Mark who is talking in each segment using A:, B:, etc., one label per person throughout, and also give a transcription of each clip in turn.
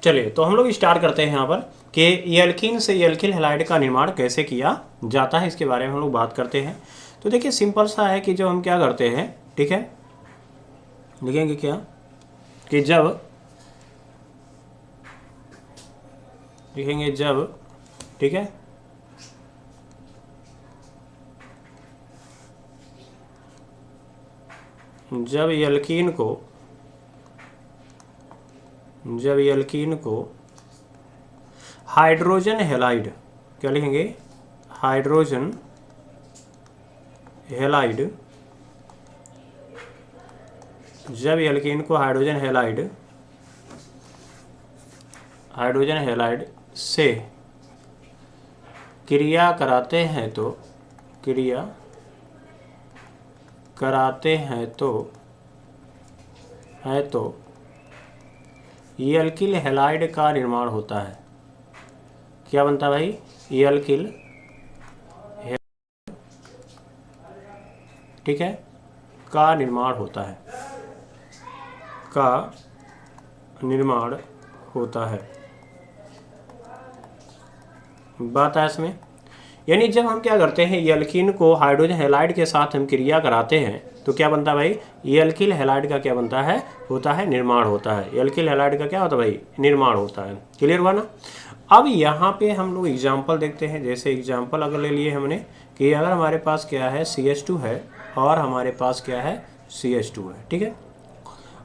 A: चलिए तो हम लोग स्टार्ट करते हैं यहाँ पर कि एल्कीन से एल्किल हैलाइड का निर्माण कैसे किया जाता है, इसके बारे में हम लोग बात करते हैं। तो देखिए सिंपल सा है कि जो हम क्या करते हैं, ठीक है, लिखेंगे क्या कि जब लिखेंगे जब, ठीक है, जब एल्कीन को हाइड्रोजन हैलाइड, क्या लिखेंगे, हाइड्रोजन हैलाइड, जब एल्कीन को हाइड्रोजन हैलाइड से क्रिया कराते हैं तो एल्किल हैलाइड का निर्माण होता है। क्या बनता है भाई, एल्किल, ठीक है, का निर्माण होता है, बात है इसमें। यानी जब हम क्या करते हैं, एल्कीन को हाइड्रोजन हैलाइड के साथ हम क्रिया कराते हैं तो क्या बनता है भाई, एल्किल हैलाइड का क्या बनता है, होता है, निर्माण होता है। एल्किल हैलाइड का क्या होता है भाई, निर्माण होता है। क्लियर हुआ ना। अब यहाँ पे हम लोग एग्जाम्पल देखते हैं। जैसे एग्जाम्पल अगर ले लिए हमने कि अगर हमारे पास क्या है CH2 है और हमारे पास क्या है CH2 है, ठीक है,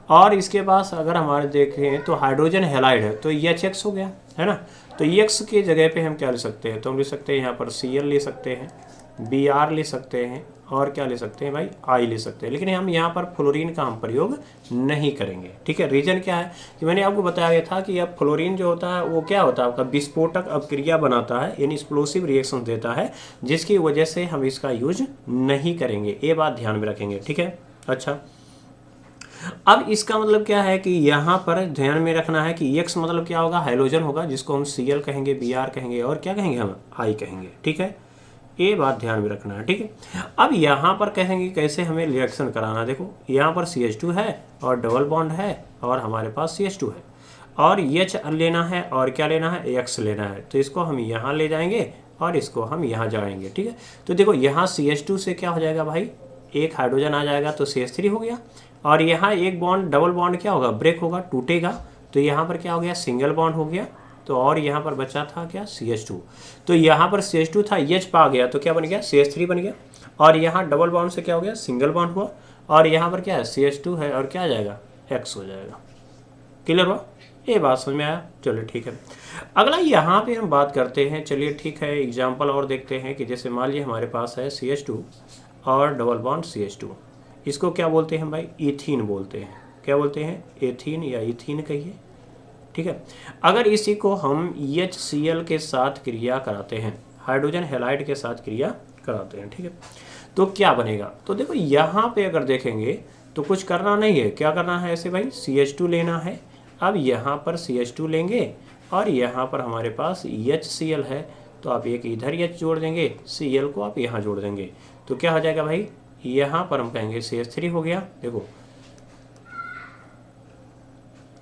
A: और इसके पास अगर हमारे देखें तो हाइड्रोजन हैलाइड है तो EHX हो गया, है ना। तो EX की जगह पे हम क्या ले सकते हैं, तो हम ले सकते हैं यहाँ पर Cl ले सकते हैं, Br ले सकते हैं, और क्या ले सकते हैं भाई, I ले सकते हैं। लेकिन हम यहाँ पर फ्लोरीन का हम प्रयोग नहीं करेंगे, ठीक है। रीजन क्या है कि मैंने आपको बताया था कि अब फ्लोरीन जो होता है वो क्या होता है, आपका विस्फोटक अपक्रिया बनाता है, यानी एक्सप्लोसिव रिएक्शन देता है, जिसकी वजह से हम इसका यूज नहीं करेंगे। ये बात ध्यान में रखेंगे, ठीक है। अच्छा, अब इसका मतलब क्या है कि यहाँ पर ध्यान में रखना है कि X मतलब क्या होगा, हाइड्रोजन होगा, जिसको हम Cl कहेंगे, Br कहेंगे, और क्या कहेंगे हम, I कहेंगे, ठीक है। ये बात ध्यान में रखना है, ठीक है। अब यहाँ पर कहेंगे कैसे हमें रिएक्शन कराना। देखो यहाँ पर CH2 है और डबल बॉन्ड है और हमारे पास CH2 है और H लेना है और क्या लेना है, X लेना है। तो इसको हम यहाँ ले जाएंगे और इसको हम यहाँ जाएंगे, ठीक है। तो देखो यहाँ CH2 से क्या हो जाएगा भाई, एक हाइड्रोजन आ जाएगा तो CH3 हो गया, और यहाँ एक बॉन्ड, डबल बॉन्ड क्या होगा, ब्रेक होगा, टूटेगा, तो यहाँ पर क्या हो गया, सिंगल बॉन्ड हो गया। तो और यहाँ पर बचा था क्या, CH2। तो यहाँ पर CH2 था, H पा गया तो क्या बन गया, CH3 बन गया, और यहाँ डबल बॉन्ड से क्या हो गया, सिंगल बॉन्ड हुआ, और यहाँ पर क्या है, CH2 है और क्या आ जाएगा, X हो जाएगा। क्लियर हुआ, ये बात समझ में आया। चलिए ठीक है, अगला यहाँ पे हम बात करते हैं। चलिए ठीक है, एग्जाम्पल और देखते हैं कि जैसे मान लीजिए हमारे पास है CH2 और डबल बॉन्ड CH2, इसको क्या बोलते हैं भाई, इथीन बोलते हैं। क्या बोलते हैं, एथीन या इथीन कहिए, ठीक है। अगर इसी को हम HCl के साथ क्रिया कराते हैं, हाइड्रोजन हैलाइड के साथ क्रिया कराते हैं, ठीक है, तो क्या बनेगा। तो देखो यहाँ पे अगर देखेंगे तो कुछ करना नहीं है, क्या करना है ऐसे भाई, CH2 लेना है। अब यहाँ पर CH2 लेंगे और यहाँ पर हमारे पास HCl है, तो आप एक इधर H जोड़ देंगे, Cl को आप यहाँ जोड़ देंगे, तो क्या हो जाएगा भाई, यहाँ पर हम कहेंगे CH3 हो गया। देखो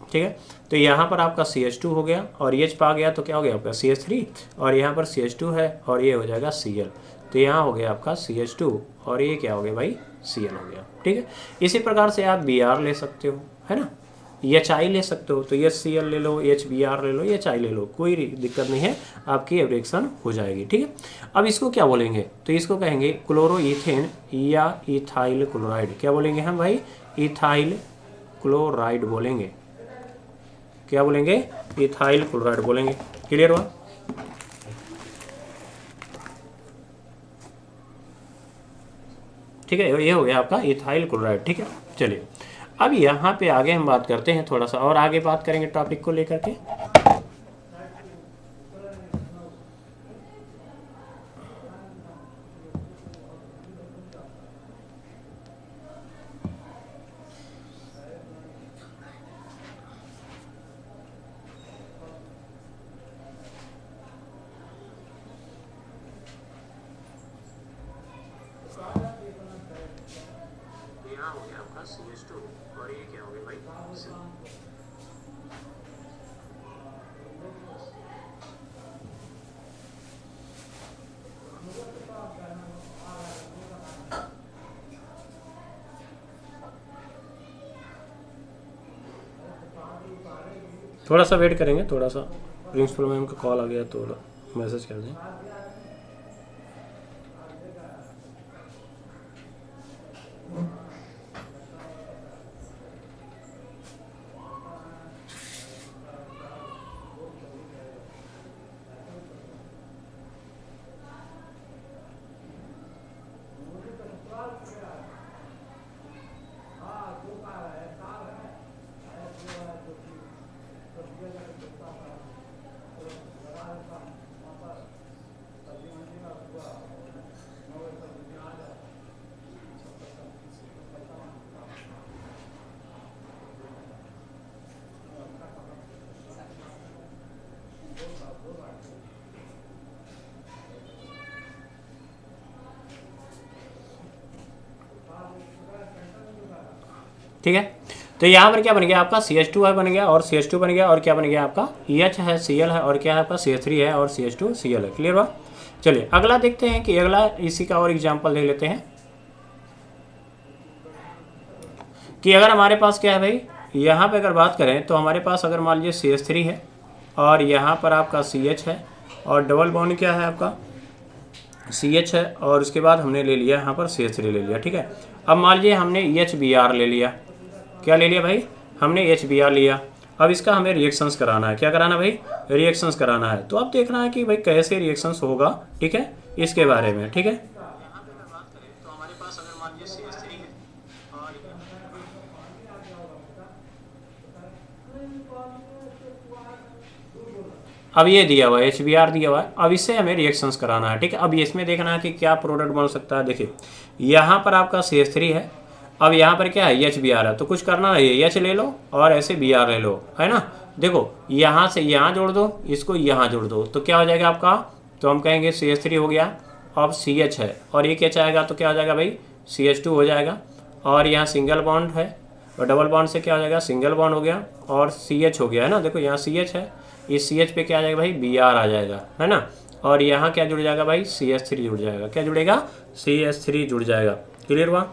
A: ठीक है, तो यहाँ पर आपका CH2 हो गया और H पा गया तो क्या हो गया आपका CH3, और यहाँ पर CH2 है और ये हो जाएगा Cl, तो यहाँ हो गया आपका CH2 और ये क्या हो गया भाई, Cl हो गया, ठीक है। इसी प्रकार से आप Br ले सकते हो, है ना, HI ले सकते हो, तो HCl ले लो, HBr ले लो, HI ले लो, कोई दिक्कत नहीं है, आपकी रिएक्शन हो जाएगी, ठीक है। अब इसको क्या बोलेंगे, तो इसको कहेंगे क्लोरोइथेन या इथाइल क्लोराइड। क्या बोलेंगे हम भाई, इथाइल क्लोराइड बोलेंगे। क्या बोलेंगे, इथाइल क्लोराइड बोलेंगे। क्लियर हुआ। ठीक है, ये हो गया आपका इथाइल क्लोराइड, ठीक है। चलिए अब यहाँ पे आगे हम बात करते हैं, थोड़ा सा और आगे बात करेंगे टॉपिक को लेकर के। यहाँ हो गया आपका CH2 और ये क्या हो गया भाई, थोड़ा सा वेट करेंगे, थोड़ा सा प्रिंसिपल मैम का कॉल आ गया तो मैसेज कर दें। ठीक है, तो यहाँ पर क्या बन गया आपका CH2 है बन गया, और CH2 बन गया, और क्या बन गया आपका EH है, Cl है, और क्या है आपका CH3 है और CH2 Cl है। क्लियर हुआ। चलिए अगला देखते हैं कि अगला इसी का और एग्जाम्पल देख लेते हैं कि अगर हमारे पास क्या है भाई, यहाँ पे अगर बात करें तो हमारे पास अगर मान लीजिए CH3 है और यहाँ पर आपका CH है और डबल बॉन्ड क्या है आपका CH है, और उसके बाद हमने ले लिया यहाँ पर CH3 ले लिया। ठीक है, अब मान लीजिए हमने EHBr ले लिया। क्या ले लिया भाई, हमने HBr लिया। अब इसका हमें रिएक्शंस कराना है। क्या कराना भाई, रिएक्शंस कराना है। तो अब देखना है कि भाई कैसे रिएक्शंस होगा, ठीक है, इसके बारे में। ठीक है, अब ये दिया हुआ है HBr दिया हुआ है, अब इससे हमें रिएक्शंस कराना है। ठीक है, अब इसमें देखना है कि क्या प्रोडक्ट बन सकता है। देखिए यहाँ पर आपका CH3 है, अब यहाँ पर क्या है HBr है, तो कुछ करना नहीं है, H ले लो और ऐसे Br ले लो, है ना। देखो यहाँ से यहाँ जोड़ दो, इसको यहाँ जोड़ दो, तो क्या हो जाएगा आपका, तो हम कहेंगे CH3 हो गया, अब CH है और एक H आएगा तो क्या हो जाएगा भाई CH2 हो जाएगा, और यहाँ सिंगल बॉन्ड है और डबल बॉन्ड से क्या हो जाएगा सिंगल बॉन्ड हो गया और CH हो गया, है ना। देखो यहाँ CH है, इस CH पे क्या आ जाएगा भाई Br आ जाएगा, है ना, और यहाँ क्या जुड़ जाएगा भाई CH3 जुड़ जाएगा। क्या जुड़ेगा, CH3 जुड़ जाएगा। क्लियर हुआ।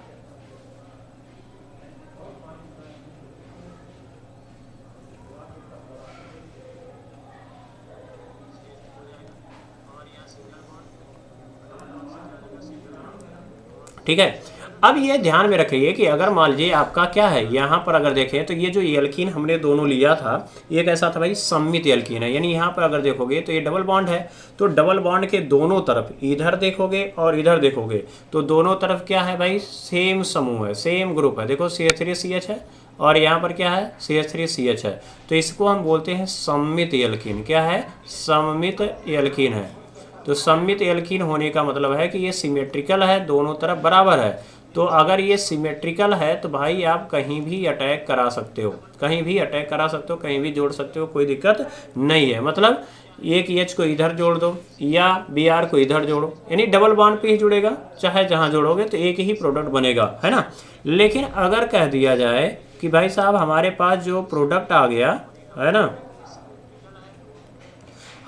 A: ठीक है, अब ये ध्यान में रखिए कि अगर मान लीजिए आपका क्या है, यहाँ पर अगर देखें तो ये जो एल्कीन हमने दोनों लिया था ये कैसा था भाई, सममित एल्कीन है। यानी यहाँ पर अगर देखोगे तो ये डबल बॉन्ड है, तो डबल बॉन्ड के दोनों तरफ इधर देखोगे और इधर देखोगे तो दोनों तरफ क्या है भाई, सेम समूह है, सेम ग्रुप है। देखो CH3CH है और यहाँ पर क्या है CH3CH है, तो इसको हम बोलते हैं सममित एल्कीन। क्या है, सममित एल्कीन है। तो सममित एल्कीन होने का मतलब है कि ये सिमेट्रिकल है, दोनों तरफ बराबर है। तो अगर ये सिमेट्रिकल है तो भाई आप कहीं भी अटैक करा सकते हो, कहीं भी अटैक करा सकते हो, कहीं भी जोड़ सकते हो, कोई दिक्कत नहीं है। मतलब एक H को इधर जोड़ दो या Br को इधर जोड़ो, यानी डबल बॉन्ड पे ही जुड़ेगा, चाहे जहाँ जोड़ोगे तो एक ही प्रोडक्ट बनेगा, है ना। लेकिन अगर कह दिया जाए कि भाई साहब हमारे पास जो प्रोडक्ट आ गया है ना,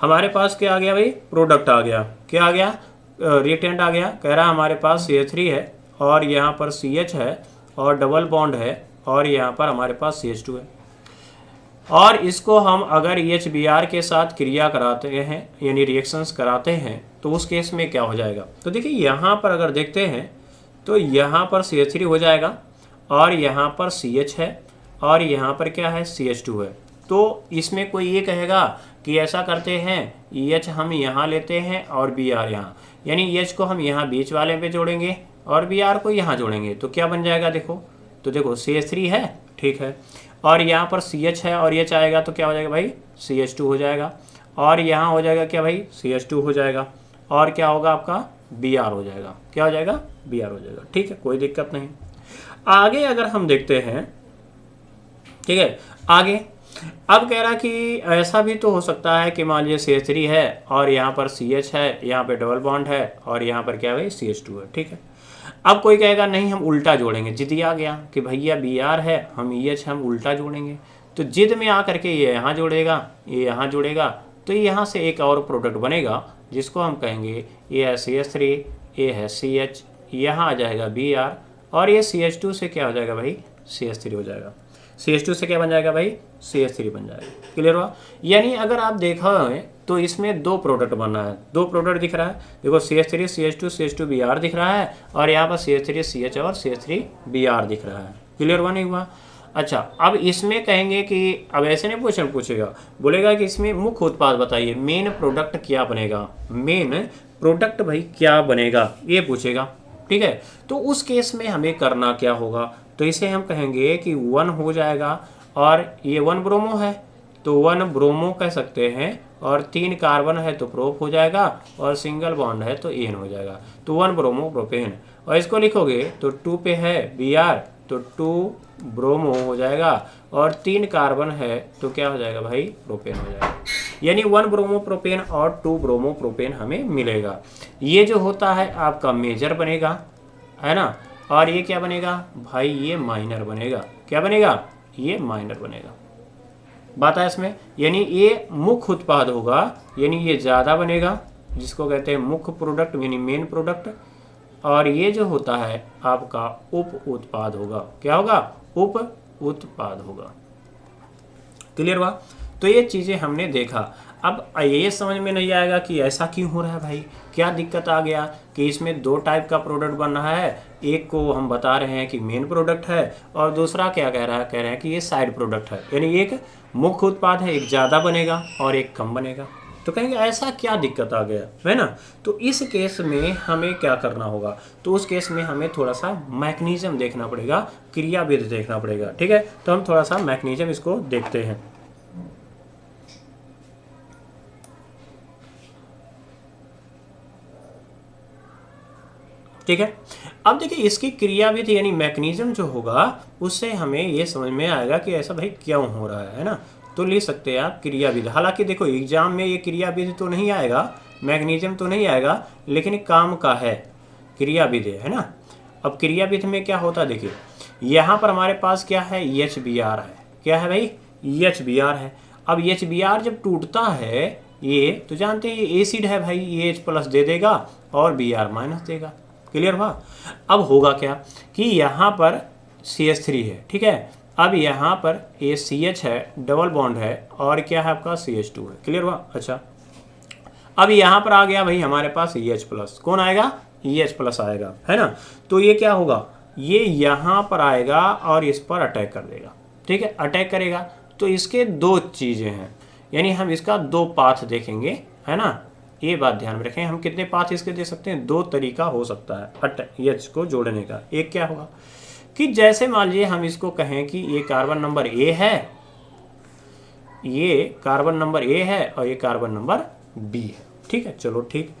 A: हमारे पास क्या आ गया भाई, प्रोडक्ट आ गया, क्या आ गया, रिएक्टेंट आ गया। कह रहा है हमारे पास CH3 है और यहाँ पर CH है और डबल बॉन्ड है और यहाँ पर हमारे पास CH2 है, और इसको हम अगर EHBr के साथ क्रिया कराते हैं यानी रिएक्शंस कराते हैं तो उस केस में क्या हो जाएगा। तो देखिए यहाँ पर अगर देखते हैं तो यहाँ पर CH3 हो जाएगा और यहाँ पर CH है और यहाँ पर क्या है CH2 है। तो इसमें कोई ये कहेगा कि ऐसा करते हैं EH हम यहाँ लेते हैं और Br यहाँ, यानी EH को हम यहाँ बीच वाले पे जोड़ेंगे और Br को यहाँ जोड़ेंगे, तो क्या बन जाएगा। देखो तो देखो CH3 है, ठीक है, और यहाँ पर CH है और H आएगा तो क्या हो जाएगा भाई CH2 हो जाएगा, और यहाँ हो जाएगा क्या भाई CH2 हो जाएगा, और क्या होगा आपका Br हो जाएगा। क्या हो जाएगा, Br हो जाएगा। ठीक है, कोई दिक्कत नहीं। आगे अगर हम देखते हैं, ठीक है, आगे अब कह रहा कि ऐसा भी तो हो सकता है कि मान लीजिए CH3 है और यहाँ पर CH है, यहाँ पे डबल बॉन्ड है और यहाँ पर क्या भाई CH2 है। ठीक है, अब कोई कहेगा नहीं हम उल्टा जोड़ेंगे, जिद आ गया कि भैया Br है, हम EH हम उल्टा जोड़ेंगे, तो जिद में आकर के ये यहाँ जोड़ेगा, ये यहाँ जोड़ेगा, तो यहाँ से एक और प्रोडक्ट बनेगा जिसको हम कहेंगे ये है CH3, ये है CH, यहाँ आ जाएगा Br और ये CH2 से क्या हो जाएगा भाई CH3 हो जाएगा। CH2 से क्या बन जाएगा भाई, CH3 बन जाएगा। क्लियर हुआ। यानी अगर आप देखा है तो इसमें दो प्रोडक्ट बना है, दो प्रोडक्ट दिख रहा है, देखो CH3 CH2 CH2Br दिख रहा है, और यहाँ पर CH3 CH और CH3Br दिख रहा है। क्लियर हुआ नहीं हुआ। अच्छा, अब इसमें कहेंगे कि अब ऐसे नहीं क्वेश्चन पूछेगा, बोलेगा कि इसमें मुख्य उत्पाद बताइए, मेन प्रोडक्ट क्या बनेगा, मेन प्रोडक्ट भाई क्या बनेगा, ये पूछेगा। ठीक है, तो उस केस में हमें करना क्या होगा, तो इसे हम कहेंगे कि 1 हो जाएगा, और ये 1 ब्रोमो है तो 1 ब्रोमो कह सकते हैं, और 3 कार्बन है तो प्रोप हो जाएगा, और सिंगल बॉन्ड है तो एन हो जाएगा, तो 1 ब्रोमो प्रोपेन। और इसको लिखोगे तो 2 पे है Br तो 2 ब्रोमो हो जाएगा, और 3 कार्बन है तो क्या हो जाएगा भाई, प्रोपेन हो जाएगा। यानी 1 ब्रोमो प्रोपेन और 2 ब्रोमो प्रोपेन हमें मिलेगा। ये जो होता है आपका मेजर बनेगा, है ना, और ये क्या बनेगा भाई, ये माइनर बनेगा। क्या बनेगा, ये माइनर बनेगा। बात है इसमें, यानी ये मुख्य उत्पाद होगा, यानी ये ज़्यादा बनेगा, जिसको कहते हैं मुख्य प्रोडक्ट यानी मेन प्रोडक्ट, और ये जो होता है आपका उप उत्पाद होगा। क्या होगा, उप उत्पाद होगा। क्लियर हुआ। तो ये चीज़ें हमने देखा। अब ये समझ में नहीं आएगा कि ऐसा क्यों हो रहा है भाई, क्या दिक्कत आ गया कि इसमें 2 टाइप का प्रोडक्ट बन रहा है, एक को हम बता रहे हैं कि मेन प्रोडक्ट है, और दूसरा क्या कह रहा है, कह रहे हैं कि ये साइड प्रोडक्ट है, यानी एक मुख्य उत्पाद है, एक ज़्यादा बनेगा और एक कम बनेगा। तो कहेंगे ऐसा क्या दिक्कत आ गया, है ना। तो इस केस में हमें क्या करना होगा, तो उस केस में हमें थोड़ा सा मैकेनिज्म देखना पड़ेगा, क्रियाविधि देखना पड़ेगा। ठीक है, तो हम थोड़ा सा मैकेनिज्म इसको देखते हैं। ठीक है, अब देखिए इसकी क्रियाविधि यानी मैकेनिज्म जो होगा, उससे हमें ये समझ में आएगा कि ऐसा भाई क्यों हो रहा है ना। तो ले सकते हैं आप क्रियाविधि। हालांकि देखो एग्जाम में ये क्रियाविधि तो नहीं आएगा, मैकेनिज्म तो नहीं आएगा, लेकिन काम का है क्रियाविधि, है ना। अब क्रियाविधि में क्या होता है, देखिए यहाँ पर हमारे पास क्या है, HBr है। क्या है भाई, HBr है। अब HBr जब टूटता है ये, तो जानते हैं ये एसिड है भाई, ये H+ दे देगा और Br- देगा। क्लियर हुआ। अब होगा क्या कि यहाँ पर CH3 है, ठीक है, अब यहाँ पर ये CH है, डबल बॉन्ड है, और क्या है आपका CH2 है। क्लियर हुआ। अच्छा, अब यहाँ पर आ गया भाई हमारे पास EH+, कौन आएगा, EH+ आएगा, है ना। तो ये क्या होगा, ये यहाँ पर आएगा और इस पर अटैक कर देगा। ठीक है, अटैक करेगा तो इसके 2 चीज़ें हैं, यानी हम इसका 2 पाथ देखेंगे, है ना। ये बात ध्यान में रखें, हम कितने पाथ इसके दे सकते हैं, 2 तरीका हो सकता है H को जोड़ने का। एक क्या होगा कि जैसे मान लीजिए हम इसको कहें कि ये कार्बन नंबर A है, ये कार्बन नंबर A है, और ये कार्बन नंबर B है। ठीक है, चलो ठीक।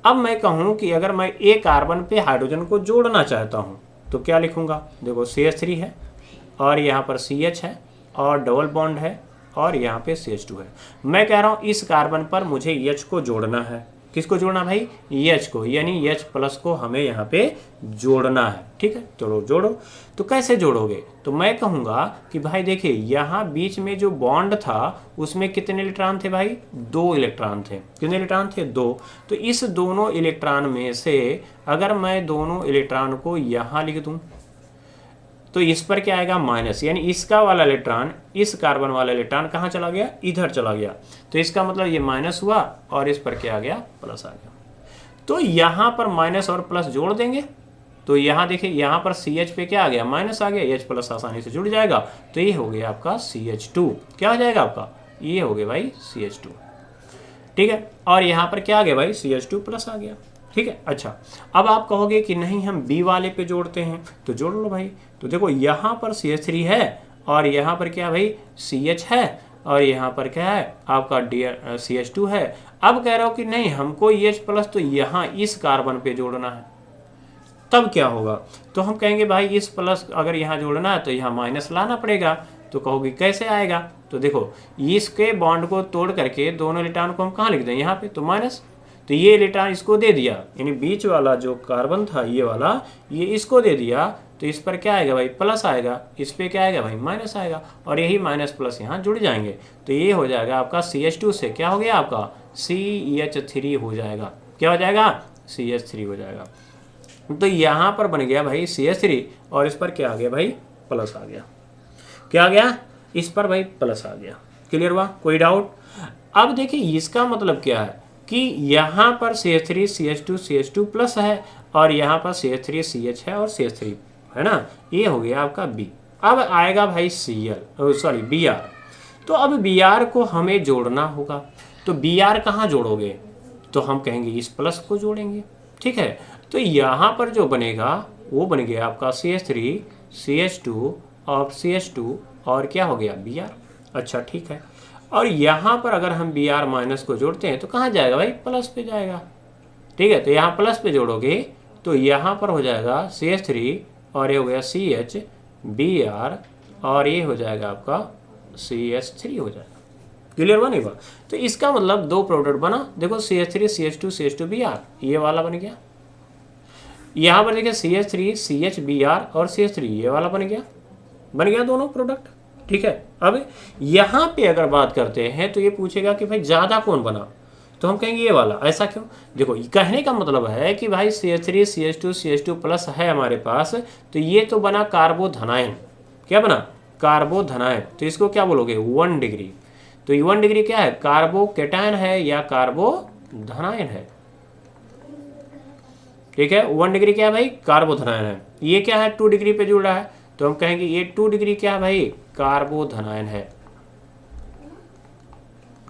A: अब मैं कहूँ कि अगर मैं A कार्बन पे हाइड्रोजन को जोड़ना चाहता हूँ तो क्या लिखूंगा, देखो CH3 है, और यहाँ पर CH है, और डबल बॉन्ड है, और यहाँ पे CH2 है। मैं कह रहा हूँ इस कार्बन पर मुझे H को जोड़ना है। किसको जोड़ना भाई, H को, यानी H+ को हमें यहाँ पे जोड़ना है। ठीक है, चलो जोड़ो। तो कैसे जोड़ोगे, तो मैं कहूँगा कि भाई देखिए यहाँ बीच में जो बॉन्ड था उसमें कितने इलेक्ट्रॉन थे भाई, 2 इलेक्ट्रॉन थे। कितने इलेक्ट्रॉन थे, 2। तो इस दोनों इलेक्ट्रॉन में से अगर मैं दोनों इलेक्ट्रॉन को यहाँ लिख दूँ तो इस पर क्या आएगा, माइनस, यानी इसका वाला इलेक्ट्रॉन, इस कार्बन वाला इलेक्ट्रॉन कहाँ चला गया, इधर चला गया। तो इसका मतलब ये माइनस हुआ, और इस पर क्या आ गया, प्लस आ गया। तो यहाँ पर माइनस और प्लस जोड़ देंगे, तो यहाँ देखिए यहाँ पर CH पे क्या आ गया, माइनस आ गया, H+ आसानी से जुड़ जाएगा। तो ये हो गया आपका CH2। क्या हो जाएगा आपका, ये हो गया भाई CH2। ठीक है, और यहाँ पर क्या आ गया भाई, CH2+ आ गया। ठीक है, अच्छा, अब आप कहोगे कि नहीं हम B वाले पे जोड़ते हैं, तो जोड़ लो भाई। तो देखो यहाँ पर CH3 है, और यहाँ पर क्या भाई CH है, और यहाँ पर क्या है आपका CH2 है। अब कह रहा हो कि नहीं हमको EH+ तो यहाँ इस कार्बन पे जोड़ना है, तब क्या होगा, तो हम कहेंगे भाई इस प्लस अगर यहाँ जोड़ना है तो यहाँ माइनस लाना पड़ेगा। तो कहोगे कैसे आएगा, तो देखो इसके बॉन्ड को तोड़ करके दोनों इलेक्ट्रॉन को हम कहाँ लिख दें, यहाँ पे, तो माइनस। तो ये इलेक्ट्रॉन इसको दे दिया, यानी बीच वाला जो कार्बन था ये वाला, ये इसको दे दिया, तो इस पर क्या आएगा भाई, प्लस आएगा, इस पे क्या आएगा भाई, माइनस आएगा, और यही माइनस प्लस यहाँ जुड़ जाएंगे। तो ये हो जाएगा आपका CH2 से क्या हो गया आपका CH3 हो जाएगा। क्या हो जाएगा, CH3 हो जाएगा। तो यहाँ पर बन गया भाई CH3, और इस पर क्या आ गया भाई, प्लस आ गया। क्या आ गया, इस पर भाई प्लस आ गया। क्लियर हुआ, कोई डाउट? अब देखिए इसका मतलब क्या है कि यहाँ पर CH3 CH2 प्लस है और यहाँ पर CH3 CH है और CH3 है ना, ये हो गया आपका B। अब आएगा भाई Br। तो अब Br को हमें जोड़ना होगा, तो Br कहाँ जोड़ोगे, तो हम कहेंगे इस प्लस को जोड़ेंगे, ठीक है। तो यहाँ पर जो बनेगा वो बन गया आपका CH3 CH2 और CH2 और क्या हो गया Br। अच्छा ठीक है, और यहाँ पर अगर हम Br माइनस को जोड़ते हैं तो कहाँ जाएगा भाई, प्लस पे जाएगा, ठीक है। तो यहाँ प्लस पे जोड़ोगे तो यहाँ पर हो जाएगा CH3 और ये हो गया CH Br और ये हो जाएगा आपका CH3 हो जाएगा। क्लियर हुआ नहीं हुआ? तो इसका मतलब दो प्रोडक्ट बना, देखो CH3 CH2 Br, ये वाला बन गया। यहाँ पर देखिए CH3 CH Br और CH3, ये वाला बन गया दोनों प्रोडक्ट, ठीक है। अब यहाँ पे अगर बात करते हैं तो ये पूछेगा कि भाई ज़्यादा कौन बना, तो हम कहेंगे ये वाला। ऐसा क्यों? देखो कहने का मतलब है कि भाई CH3 CH2 प्लस है हमारे पास, तो ये तो बना कार्बोधनायन। क्या बना? कार्बोधनायन। तो इसको क्या बोलोगे, 1 डिग्री। तो 1 डिग्री क्या है, कार्बोकेटायन है या कार्बोधनायन है, ठीक है। 1 डिग्री क्या है भाई, कार्बोधनायन है। ये क्या है, 2 डिग्री पे जुड़ रहा है, तो हम कहेंगे ये 2 डिग्री क्या है भाई, कार्बोधनायन है।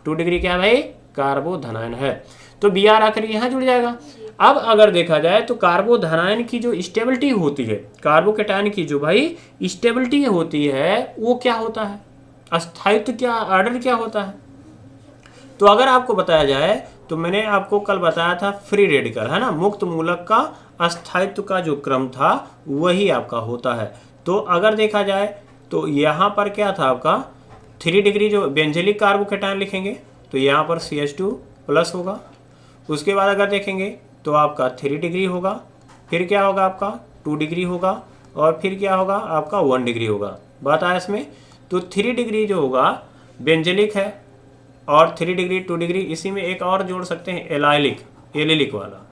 A: 2 डिग्री क्या है भाई, कार्बोधनायन है। तो Br आकर यहाँ जुड़ जाएगा। अब अगर देखा जाए तो कार्बोधनायन की जो स्टेबिलिटी होती है, कार्बोकेटायन की जो भाई स्टेबिलिटी होती है, वो क्या होता है, अस्थायित्व क्या, ऑर्डर क्या होता है। तो अगर आपको बताया जाए तो मैंने आपको कल बताया था फ्री रेडिकल, है ना, मुक्त मूलक का अस्थायित्व का जो क्रम था वही आपका होता है। तो अगर देखा जाए तो यहाँ पर क्या था आपका 3 डिग्री, जो बेंजलिक कार्बोकेटायन लिखेंगे तो यहाँ पर CH2 प्लस होगा। उसके बाद अगर देखेंगे तो आपका 3 डिग्री होगा, फिर क्या होगा आपका 2 डिग्री होगा और फिर क्या होगा आपका 1 डिग्री होगा। बात आया इसमें? तो 3 डिग्री जो होगा बेंजलिक है और 3 डिग्री 2 डिग्री, इसी में एक और जोड़ सकते हैं एलिलिक वाला,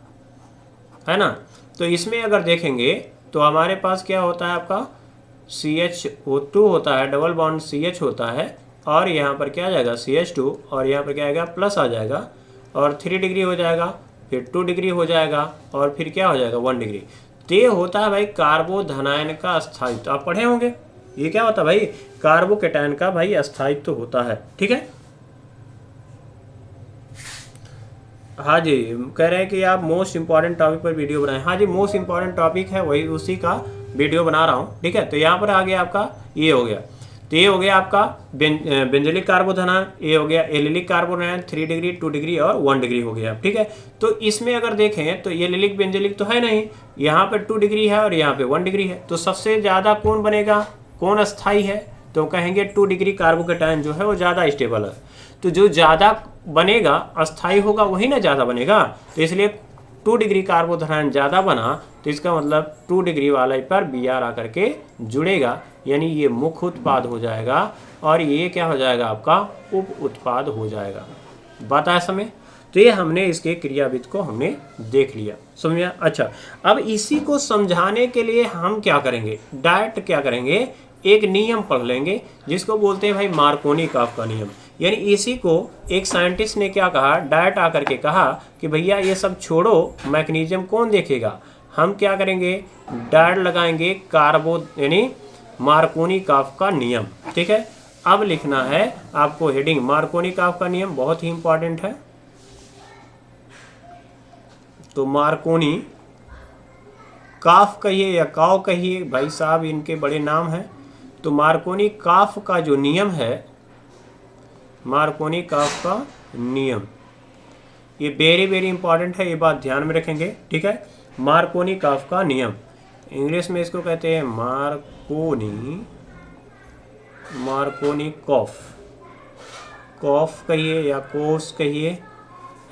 A: है ना। तो इसमें अगर देखेंगे तो हमारे पास क्या होता है आपका CH2 होता है, डबल बॉन्ड CH होता है और यहाँ पर क्या आ जाएगा CH2 और यहाँ पर क्या आएगा प्लस आ जाएगा और 3 डिग्री हो जाएगा, फिर 2 डिग्री हो जाएगा और फिर क्या हो जाएगा 1 डिग्री। तो ये होता है भाई कार्बोधनायन का अस्थायित्व। आप पढ़े होंगे ये क्या होता है भाई, कार्बोकेटायन का भाई अस्थायित्व होता है, ठीक है। हाँ जी, कह रहे हैं कि आप मोस्ट इंपॉर्टेंट टॉपिक पर वीडियो बनाएं। हाँ जी, मोस्ट इंपॉर्टेंट टॉपिक है वही, उसी का वीडियो बना रहा हूँ, ठीक है। तो यहाँ पर आ गया आपका ये हो गया, तो ये हो गया आपका बेंजलिक कार्बोधनायन, ये हो गया एलिलिक कार्बोधनायन, 3 डिग्री 2 डिग्री और 1 डिग्री हो गया, ठीक है। तो इसमें अगर देखें तो एलिलिक बेंजलिक तो है नहीं, यहाँ पे 2 डिग्री है और यहाँ पे 1 डिग्री है। तो सबसे ज़्यादा कौन बनेगा, कौन अस्थाई है, तो कहेंगे 2 डिग्री कार्बोकेटायन जो है वो ज़्यादा स्टेबल है। तो जो ज़्यादा बनेगा अस्थाई होगा वही ना ज़्यादा बनेगा, तो इसलिए 2 डिग्री कार्बोधनायन ज़्यादा बना, तो इसका मतलब 2 डिग्री वाले पर Br आकर के जुड़ेगा, यानी ये मुख्य उत्पाद हो जाएगा और ये क्या हो जाएगा आपका उप उत्पाद हो जाएगा। बात आया समय? तो ये हमने इसके क्रियाविद को हमने देख लिया, समझा। अच्छा, अब इसी को समझाने के लिए हम क्या करेंगे, डायरेक्ट क्या करेंगे, एक नियम पढ़ लेंगे जिसको बोलते हैं भाई मार्कोनी-काफ का नियम। यानी इसी को एक साइंटिस्ट ने क्या कहा, डायरेक्ट आकर के कहा कि भैया ये सब छोड़ो, मैकेनिज्म कौन देखेगा, हम क्या करेंगे, डायरेक्ट लगाएंगे यानी मार्कोनी-काफ का नियम, ठीक है। अब लिखना है आपको हेडिंग, मार्कोनी-काफ का नियम बहुत ही इंपॉर्टेंट है। तो मार्कोनी काफ कहिए या काव कहिए, भाई साहब इनके बड़े नाम हैं। तो मार्कोनी काफ का जो नियम है, मार्कोनी काफ का नियम, ये वेरी वेरी इंपॉर्टेंट है, ये बात ध्यान में रखेंगे, ठीक है। मार्कोनी काफ का नियम, इंग्लिश में इसको कहते हैं मार्कोनी कॉफ कहिए या कोस कहिए,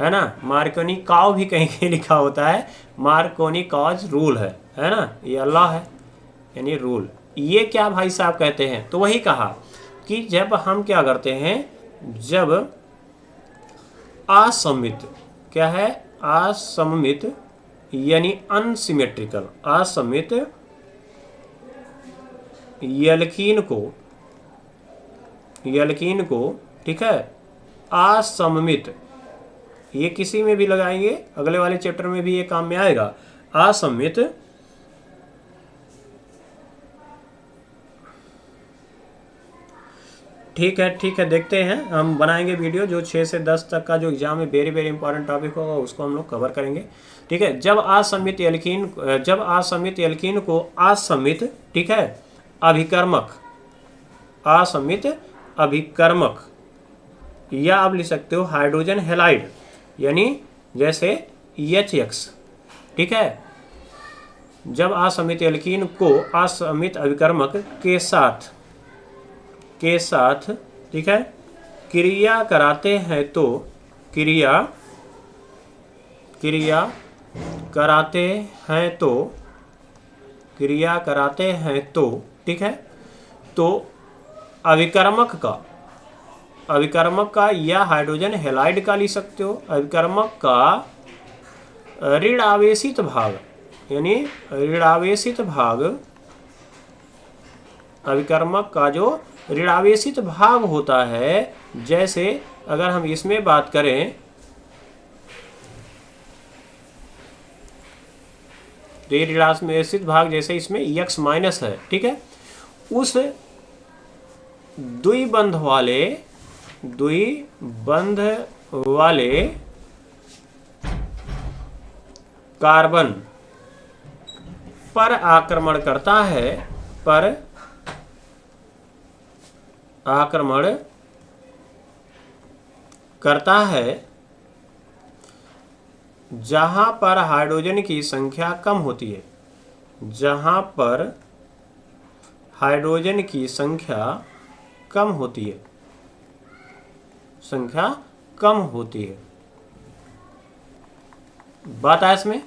A: है ना। मार्कोनी काव भी कहीं कहीं लिखा होता है, मार्कोनी कॉज रूल है ना, ये अल्लाह है यानी रूल। ये क्या भाई साहब कहते हैं, तो वही कहा कि जब हम क्या करते हैं, जब असममित, क्या है, असममित यानी अनसिमेट्रिकल, असममित एल्कीन को एल्कीन को, ठीक है, असममित, ये किसी में भी लगाएंगे, अगले वाले चैप्टर में भी ये काम में आएगा। असममित ठीक है, देखते हैं, हम बनाएंगे वीडियो जो 6 से 10 तक का जो एग्जाम में वेरी वेरी इंपॉर्टेंट टॉपिक होगा उसको हम लोग कवर करेंगे। ठीक है, जब असममित एल्कीन को असममित, ठीक है, अभिकर्मक, असममित अभिकर्मक, या आप लिख सकते हो हाइड्रोजन हैलाइड, यानी जैसे HX, ठीक है, जब असममित एल्कीन को असममित अभिकर्मक के साथ, ठीक है, क्रिया कराते हैं तो, क्रिया कराते हैं तो, ठीक है, तो अभिकर्मक का या हाइड्रोजन हैलाइड का लिख सकते हो, अभिकर्मक का ऋण आवेशित भाग, यानी ऋण आवेशित भाग, अभिकर्मक का जो ऋणावेशित भाग होता है, जैसे अगर हम इसमें बात करें तो ये ऋणावेशित भाग जैसे इसमें X माइनस है, ठीक है, उस द्विबंध वाले कार्बन पर आक्रमण करता है, जहां पर हाइड्रोजन की संख्या कम होती है, जहां पर हाइड्रोजन की संख्या कम होती है, बात है इसमें।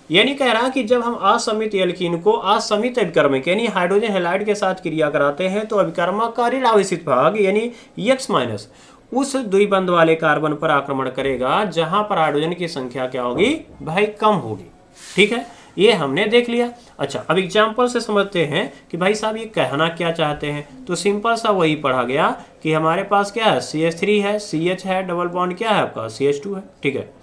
A: यानी कह रहा है कि जब हम असममित एल्कीन को असममित अभिकर्मक यानी हाइड्रोजन हैलाइड के साथ क्रिया कराते हैं तो अभिकर्मक का ऋण आवेशित भाग यानी X माइनस उस द्विबंध वाले कार्बन पर आक्रमण करेगा जहां पर हाइड्रोजन की संख्या क्या होगी भाई, कम होगी। ठीक है, ये हमने देख लिया। अच्छा, अब एग्जाम्पल से समझते हैं कि भाई साहब ये कहना क्या चाहते हैं। तो सिंपल सा वही पढ़ा गया कि हमारे पास क्या है, CH3 है, CH है, डबल बॉन्ड क्या है आपका CH2 है। ठीक है,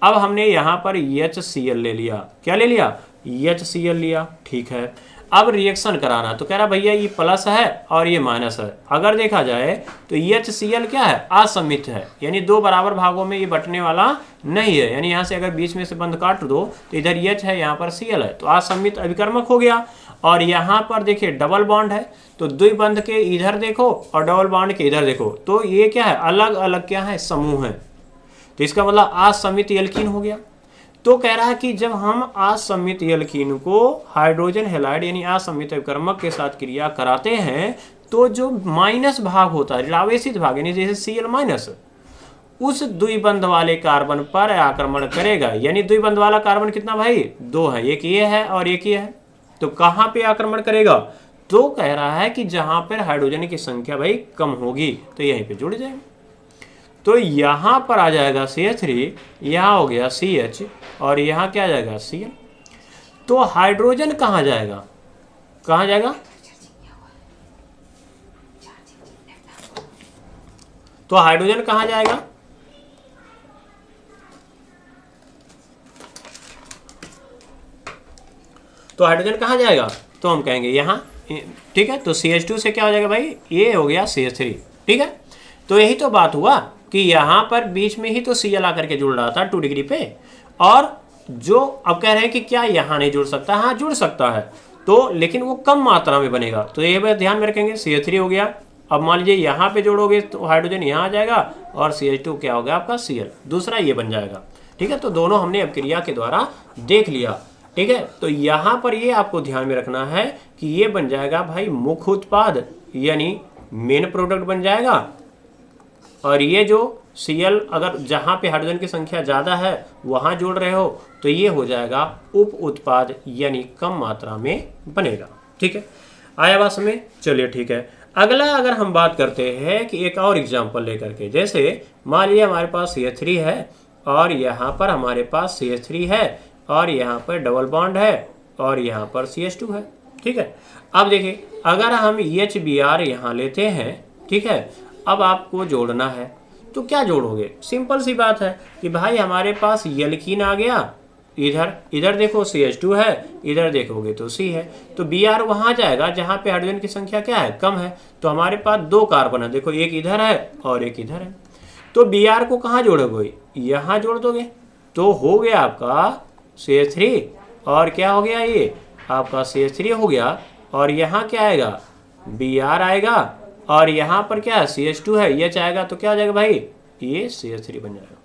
A: अब हमने यहाँ पर HCl ले लिया, क्या ले लिया, HCl लिया। ठीक है, अब रिएक्शन कराना तो कह रहा भैया ये प्लस है और ये माइनस है। अगर देखा जाए तो HCl क्या है, असममित है, यानी दो बराबर भागों में ये बंटने वाला नहीं है। यानी यहाँ से अगर बीच में से बंद काट दो तो इधर H है, यहाँ पर Cl है, तो असममित अभिकर्मक हो गया। और यहाँ पर देखिए डबल बॉन्ड है, तो द्विबंध के इधर देखो और डबल बॉन्ड के इधर देखो, तो ये क्या है, अलग अलग क्या है, समूह है। तो इसका मतलब असममित एल्कीन हो गया। तो कह रहा है कि जब हम असममित एल्कीन को हाइड्रोजन हैलाइड यानी असममित अभिकर्मक के साथ क्रिया कराते हैं तो जो माइनस भाग होता है, ऋणावेशित भाग यानी जैसे Cl माइनस, उस द्विबंध वाले कार्बन पर आक्रमण करेगा। यानी द्विबंध वाला कार्बन कितना भाई, दो है, एक ये है और एक ये है। तो कहाँ पे आक्रमण करेगा, तो कह रहा है कि जहां पर हाइड्रोजन की संख्या भाई कम होगी तो यहीं पे जुड़ जाएगा। तो यहाँ पर आ जाएगा CH3, यहाँ हो गया CH और यहाँ क्या आ जाएगा Cl। तो हाइड्रोजन कहाँ जाएगा, कहाँ जाएगा, तो हाइड्रोजन कहाँ जाएगा, तो हाइड्रोजन कहाँ जाएगा, तो हम कहेंगे यहाँ। ठीक है, तो CH2 से क्या हो जाएगा भाई, ये हो गया CH3। ठीक है, तो यही तो बात हुआ कि यहाँ पर बीच में ही तो Cl आकर के जुड़ रहा था 2 डिग्री पे, और जो अब कह रहे हैं कि क्या यहाँ नहीं जुड़ सकता, हाँ जुड़ सकता है, तो लेकिन वो कम मात्रा में बनेगा। तो ये बात ध्यान में रखेंगे, CH3 हो गया। अब मान लीजिए यहाँ पे जोड़ोगे तो हाइड्रोजन यहाँ आ जाएगा और CH2 क्या होगा आपका Cl, दूसरा ये बन जाएगा। ठीक है, तो दोनों हमने अब क्रिया के द्वारा देख लिया। ठीक है, तो यहाँ पर ये आपको ध्यान में रखना है कि ये बन जाएगा भाई मुख्य उत्पाद यानी मेन प्रोडक्ट बन जाएगा, और ये जो Cl अगर जहाँ पे हाइड्रोजन की संख्या ज़्यादा है वहाँ जोड़ रहे हो तो ये हो जाएगा उप उत्पाद यानी कम मात्रा में बनेगा। ठीक है, आया बात समझ, चलिए ठीक है। अगला अगर हम बात करते हैं कि एक और एग्जांपल लेकर के, जैसे मान लीजिए हमारे पास CH3 है और यहाँ पर हमारे पास CH3 है और यहाँ पर डबल बॉन्ड है और यहाँ पर CH2 है। ठीक है, अब देखिए अगर हम HBr यहाँ लेते हैं, ठीक है। अब आपको जोड़ना है, तो क्या जोड़ोगे? सिंपल सी बात है कि भाई हमारे पास एल्कीन आ गया, इधर देखो CH2 है, इधर देखोगे तो C है, तो Br वहां जाएगा जहां पे हाइड्रोजन की संख्या क्या है, कम है। तो हमारे पास 2 कार्बन है, देखो एक इधर है और एक इधर है। तो Br को कहाँ जोड़ोगे? यहाँ जोड़ दोगे, तो हो गया आपका CH3, और क्या हो गया, ये आपका CH3 हो गया, और यहाँ क्या आएगा, Br आएगा, और यहाँ पर क्या है, CH2 है, H आएगा, तो क्या हो जाएगा भाई, ये CH3 बन जाएगा।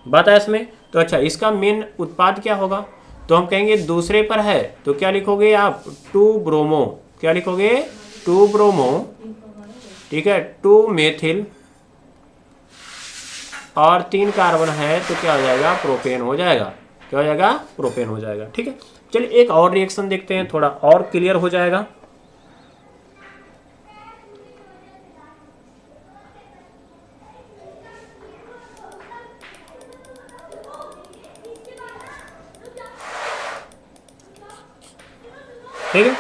A: बात है इसमें? तो अच्छा, इसका मेन उत्पाद क्या होगा? तो हम कहेंगे दूसरे पर है, तो क्या लिखोगे आप, 2 ब्रोमो, क्या लिखोगे, 2 ब्रोमो, ठीक है, 2 मेथिल, और 3 कार्बन है, तो क्या हो जाएगा, प्रोपेन हो जाएगा। क्या हो जाएगा, प्रोपेन हो जाएगा। ठीक है, चलिए एक और रिएक्शन देखते हैं, थोड़ा और क्लियर हो जाएगा। ठीक है,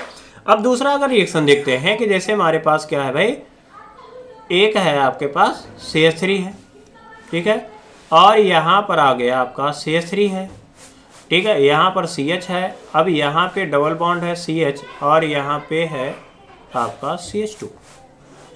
A: अब दूसरा अगर रिएक्शन देखते हैं कि जैसे हमारे पास क्या है भाई, एक है आपके पास CH3 है, ठीक है, और यहाँ पर आ गया आपका CH3 है, ठीक है, यहाँ पर CH है, अब यहाँ पे डबल बॉन्ड है CH, और यहाँ पे है आपका CH2।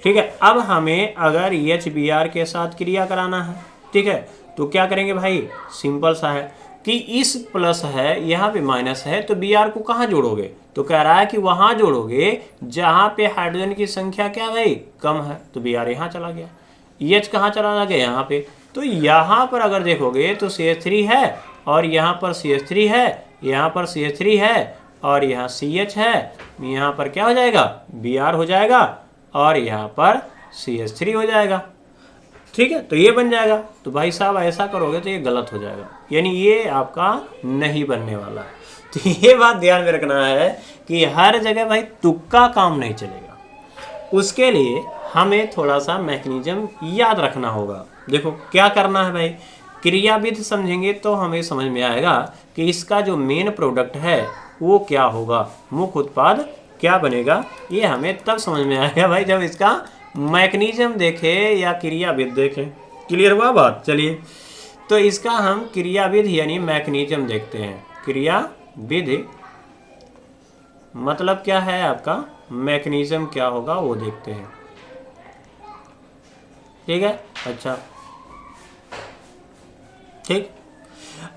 A: ठीक है, अब हमें अगर HBr के साथ क्रिया कराना है, ठीक है, तो क्या करेंगे भाई, सिंपल सा है कि इस प्लस है, यहाँ पे माइनस है, तो Br को कहाँ जोड़ोगे? तो कह रहा है कि वहाँ जोड़ोगे जहाँ पे हाइड्रोजन की संख्या क्या है भाई, कम है, तो Br यहाँ चला गया, H कहाँ चला गया, यहाँ पे। तो यहाँ पर अगर देखोगे तो CH3 है, और यहाँ पर CH3 है, यहाँ पर CH3 है, और यहाँ CH है, यहाँ पर क्या हो जाएगा, Br हो जाएगा, और यहाँ पर CH3 हो जाएगा। ठीक है, तो ये बन जाएगा। तो भाई साहब ऐसा करोगे तो ये गलत हो जाएगा, यानी ये आपका नहीं बनने वाला है। तो ये बात ध्यान में रखना है कि हर जगह भाई तुक्का काम नहीं चलेगा, उसके लिए हमें थोड़ा सा मैकेनिज्म याद रखना होगा। देखो क्या करना है भाई, क्रियाविधि समझेंगे तो हमें समझ में आएगा कि इसका जो मेन प्रोडक्ट है वो क्या होगा, मुख्य उत्पाद क्या बनेगा, ये हमें तब समझ में आएगा भाई जब इसका मैकेनिज्म देखे या क्रियाविधि देखें। क्लियर हुआ बात? चलिए, तो इसका हम क्रियाविधि यानी मैकेनिज्म देखते हैं। क्रियाविधि मतलब क्या है आपका, मैकेनिज्म क्या होगा वो देखते हैं। ठीक है, अच्छा ठीक।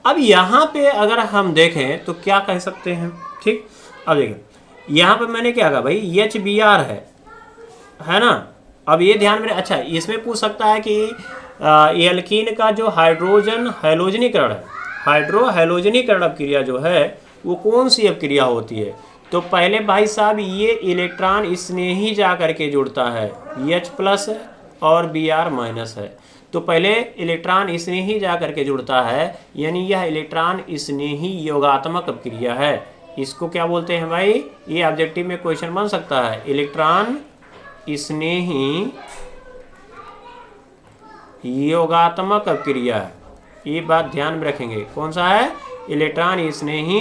A: अब यहाँ पे अगर हम देखें तो क्या कह सकते हैं, ठीक। अब देखिए यहाँ पे मैंने क्या कहा भाई, HBr है ना। अब ये ध्यान में, अच्छा इसमें पूछ सकता है कि एल्कीन का जो हाइड्रोजन हैलोजनीकरण है, हाइड्रो हैलोजनीकरण क्रिया जो है वो कौन सी अब क्रिया होती है? तो पहले भाई साहब ये इलेक्ट्रॉन इसने ही जा करके जुड़ता है, H+ और Br- है, तो पहले इलेक्ट्रॉन इसने ही जा करके जुड़ता है, यानी यह इलेक्ट्रॉन इसने ही योगात्मक क्रिया है। इसको क्या बोलते हैं भाई, ये ऑब्जेक्टिव में क्वेश्चन बन सकता है, इलेक्ट्रॉन इसने ही योगात्मक क्रिया है। ये बात ध्यान में रखेंगे, कौन सा है, इलेक्ट्रॉन इसने ही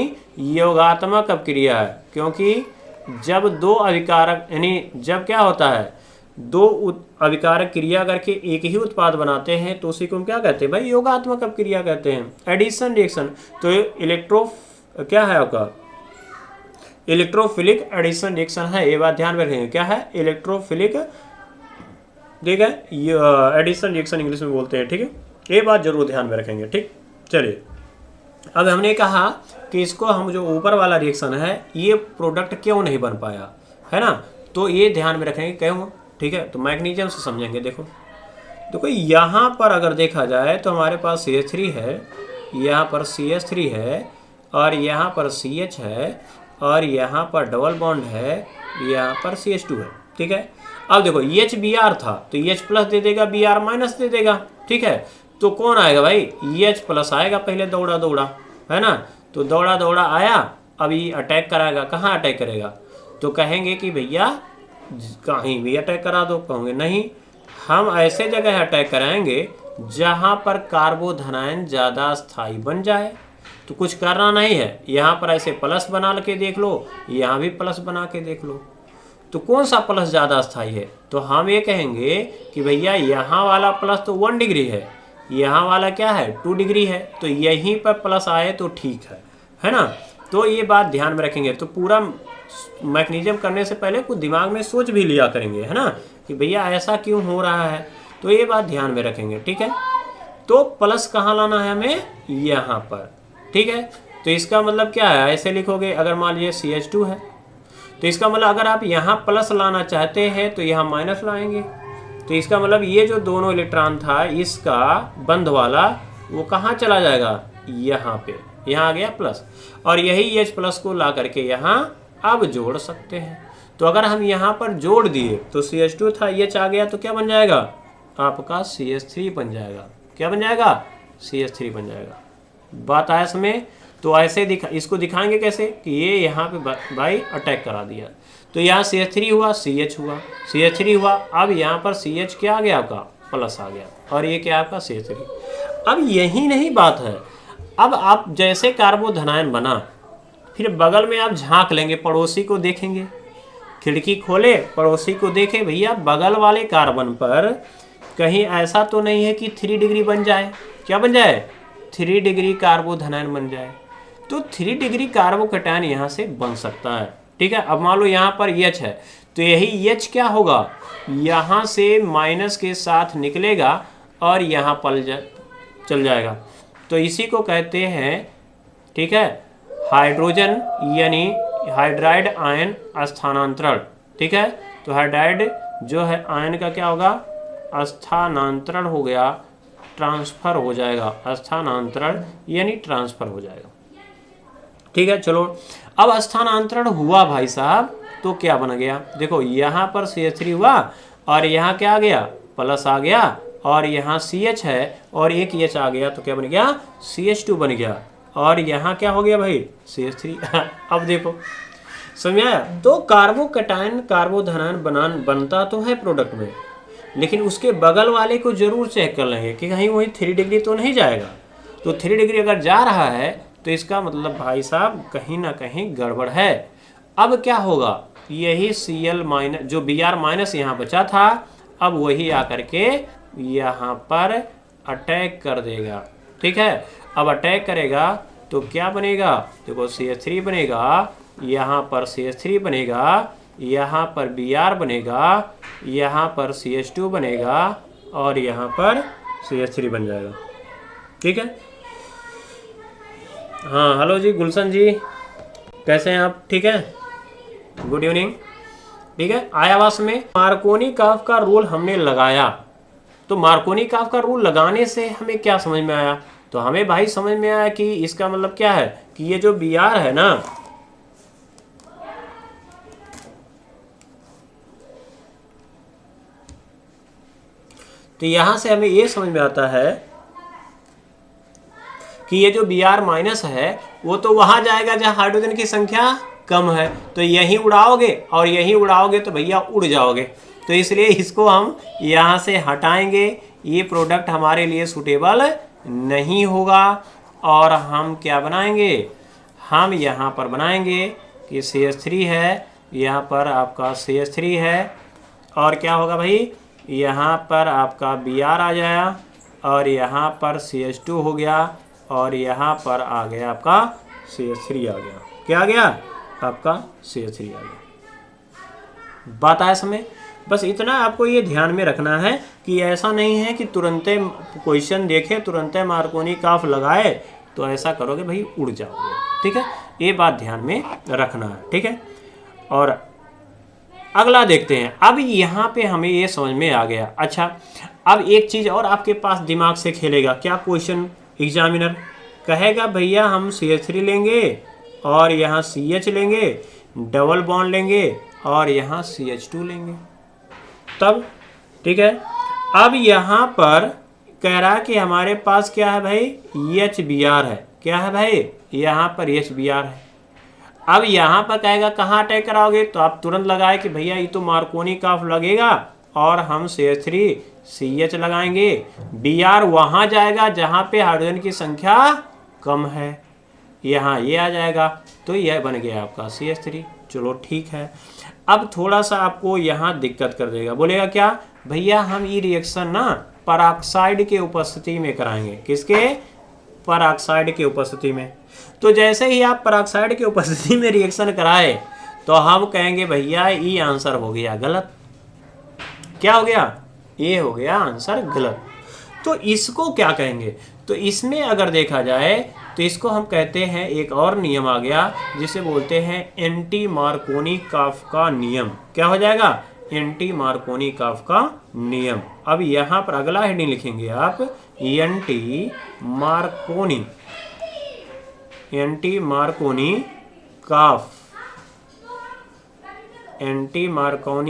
A: योगात्मक क्रिया है, क्योंकि जब दो अभिकारक यानी जब क्या होता है, दो अभिकारक क्रिया करके एक ही उत्पाद बनाते हैं तो उसी को हम क्या कहते हैं भाई, योगात्मक क्रिया कहते हैं, एडिशन रिएक्शन। तो इलेक्ट्रो क्या है आपका, इलेक्ट्रोफिलिक एडिशन रिएक्शन है, ये बात ध्यान में रखेंगे। क्या है, इलेक्ट्रोफिलिक, ठीक है, एडिशन रिएक्शन इंग्लिश में बोलते हैं, ठीक है, ये बात जरूर ध्यान में रखेंगे। ठीक, चलिए अब हमने कहा कि इसको हम जो ऊपर वाला रिएक्शन है ये प्रोडक्ट क्यों नहीं बन पाया, है ना, तो ये ध्यान में रखेंगे क्यों। ठीक है, तो मैकेनिज्म से समझेंगे। देखो यहाँ पर अगर देखा जाए तो हमारे पास CH3 है, यहाँ पर CH3 है, और यहाँ पर CH है, और यहाँ पर डबल बॉन्ड है, यहाँ पर CH2 है। ठीक है, अब देखो HBr था तो H+ दे देगा, Br- दे देगा। ठीक है, तो कौन आएगा भाई, H+ आएगा, पहले दौड़ा दौड़ा, है ना, तो दौड़ा दौड़ा आया, अब ये अटैक कराएगा, कहाँ अटैक करेगा, तो कहेंगे कि भैया कहीं भी अटैक करा दो, कहोगे नहीं, हम ऐसे जगह अटैक कराएंगे जहाँ पर कार्बोधनायन ज़्यादा स्थायी बन जाए। तो कुछ करना नहीं है, यहाँ पर ऐसे प्लस बना के देख लो, यहाँ भी प्लस बना के देख लो, तो कौन सा प्लस ज़्यादा स्थायी है? तो हम ये कहेंगे कि भैया यहाँ वाला प्लस तो 1 डिग्री है, यहाँ वाला क्या है 2 डिग्री है, तो यहीं पर प्लस आए तो ठीक है ना। तो ये बात ध्यान में रखेंगे। तो पूरा मैकेनिज्म करने से पहले कुछ दिमाग में सोच भी लिया करेंगे, है ना, कि भैया ऐसा क्यों हो रहा है, तो ये बात ध्यान में रखेंगे, ठीक है। तो प्लस कहाँ लाना है हमें? यहाँ पर, ठीक है। तो इसका मतलब क्या है, ऐसे लिखोगे, अगर मान लीजिए CH2 है तो इसका मतलब अगर आप यहाँ प्लस लाना चाहते हैं तो यहाँ माइनस लाएंगे। तो इसका मतलब ये जो दोनों इलेक्ट्रॉन था इसका बंद वाला वो कहाँ चला जाएगा? यहाँ पे, यहाँ आ गया प्लस, और यही H प्लस को ला करके यहाँ अब जोड़ सकते हैं। तो अगर हम यहाँ पर जोड़ दिए तो CH2 था, H आ गया तो क्या बन जाएगा? आपका CH3 बन जाएगा। क्या बन जाएगा? CH3 बन जाएगा। बात आया समझ? तो ऐसे इसको दिखाएंगे कैसे कि ये यहाँ पे भाई अटैक करा दिया, तो यहाँ CH3 हुआ, CH हुआ, CH3 हुआ, अब यहाँ पर CH क्या आ गया? आपका प्लस आ गया, और ये क्या आपका CH3। अब यही नहीं बात है, अब आप जैसे कार्बोधनायन बना, फिर बगल में आप झांक लेंगे, पड़ोसी को देखेंगे, खिड़की खोले, पड़ोसी को देखे, भैया बगल वाले कार्बन पर कहीं ऐसा तो नहीं है कि 3 डिग्री बन जाए। क्या बन जाए? 3 डिग्री कार्बोधनायन बन जाए। तो 3 डिग्री कार्बोकैटायन यहाँ से बन सकता है, ठीक है। अब मान लो यहाँ पर H है, तो यही H क्या होगा? यहाँ से माइनस के साथ निकलेगा और यहाँ पर चल जाएगा। तो इसी को कहते हैं, ठीक है, हाइड्रोजन यानी हाइड्राइड आयन स्थानांतरण, ठीक है। तो हाइड्राइड जो है आयन का क्या होगा? स्थानांतरण हो गया, ट्रांसफर हो जाएगा, स्थानांतरण यानी ट्रांसफर हो जाएगा, ठीक है। चलो अब स्थानांतरण हुआ भाई साहब, तो क्या बन गया? देखो यहाँ पर CH3 हुआ और यहाँ क्या आ गया? प्लस आ गया, और यहाँ CH है और एक H आ गया, तो क्या बन गया? CH2 बन गया, और यहाँ क्या हो गया भाई? CH3 अब देखो समझ आया? तो कार्बोकैटायन कार्बोधनायन बनता तो है प्रोडक्ट में, लेकिन उसके बगल वाले को जरूर चेक कर लेंगे कि कहीं वही 3 डिग्री तो नहीं जाएगा। तो 3 डिग्री अगर जा रहा है तो इसका मतलब भाई साहब कहीं ना कहीं गड़बड़ है। अब क्या होगा? यही Cl माइनस जो Br माइनस यहाँ बचा था, अब वही आकर के यहाँ पर अटैक कर देगा, ठीक है। अब अटैक करेगा तो क्या बनेगा? देखो CH3 बनेगा, यहाँ पर CH3 बनेगा, यहाँ पर Br बनेगा, यहाँ पर CH2 बनेगा, और यहाँ पर CH3 बन जाएगा, ठीक है। हाँ हेलो जी, गुलशन जी कैसे हैं आप? ठीक है, गुड इवनिंग, ठीक है। आयावास में मार्कोनी कर्व का रूल हमने लगाया, तो मार्कोनी कर्व का रूल लगाने से हमें क्या समझ में आया? तो हमें भाई समझ में आया कि इसका मतलब क्या है कि ये जो Br है ना, तो यहां से हमें ये समझ में आता है कि ये जो Br माइनस है वो तो वहां जाएगा जहां हाइड्रोजन की संख्या कम है, तो यहीं उड़ाओगे और यहीं उड़ाओगे तो भैया उड़ जाओगे। तो इसलिए इसको हम यहाँ से हटाएंगे, ये प्रोडक्ट हमारे लिए सूटेबल नहीं होगा। और हम क्या बनाएंगे? हम यहाँ पर बनाएंगे कि CH3 है, यहाँ पर आपका CH3 है, और क्या होगा भाई? यहाँ पर आपका Br आ जाएगा, और यहाँ पर CH2 हो गया, और यहाँ पर आ गया आपका CH3 आ गया। क्या आ गया? आपका CH3 आ गया। बात आया समय? बस इतना आपको ये ध्यान में रखना है कि ऐसा नहीं है कि तुरंत क्वेश्चन देखे तुरंत मार्कोनी कर्व लगाए तो ऐसा करोगे भाई उड़ जाओगे, ठीक है। ये बात ध्यान में रखना है, ठीक है। और अगला देखते हैं। अब यहाँ पे हमें ये समझ में आ गया। अच्छा, अब एक चीज़ और आपके पास दिमाग से खेलेगा। क्या क्वेश्चन एग्जामिनर कहेगा? भैया हम CH3 लेंगे और यहाँ CH लेंगे, डबल बॉन्ड लेंगे और यहाँ CH2 लेंगे, तब ठीक है। अब यहाँ पर कह रहा है कि हमारे पास क्या है भाई? HBr है। क्या है भाई? यहाँ पर HBr है। अब यहाँ पर कहेगा कहाँ अटैक कराओगे? तो आप तुरंत लगाए कि भैया ये तो मार्कोनी कर्व लगेगा और हम CH3 CH लगाएंगे। Br वहाँ जाएगा जहाँ पे हाइड्रोजन की संख्या कम है, यहाँ ये आ जाएगा। तो यह बन गया आपका CH3। चलो ठीक है। अब थोड़ा सा आपको यहाँ दिक्कत कर देगा, बोलेगा क्या भैया हम ये रिएक्शन ना पेरोक्साइड के उपस्थिति में कराएंगे। किसके? पेरोक्साइड के उपस्थिति में। तो जैसे ही आप पेरोक्साइड के उपस्थिति में रिएक्शन कराए तो हम कहेंगे भैया ये आंसर हो गया गलत। क्या हो गया? ये हो गया आंसर गलत। तो इसको क्या कहेंगे? तो इसमें अगर देखा जाए तो इसको हम कहते हैं, एक और नियम आ गया जिसे बोलते हैं एंटी मार्कोनी काफ्का नियम। क्या हो जाएगा? एंटी मार्कोनी काफ्का नियम। अब यहाँ पर अगला हेडिंग लिखेंगे आप एंटी मार्कोनी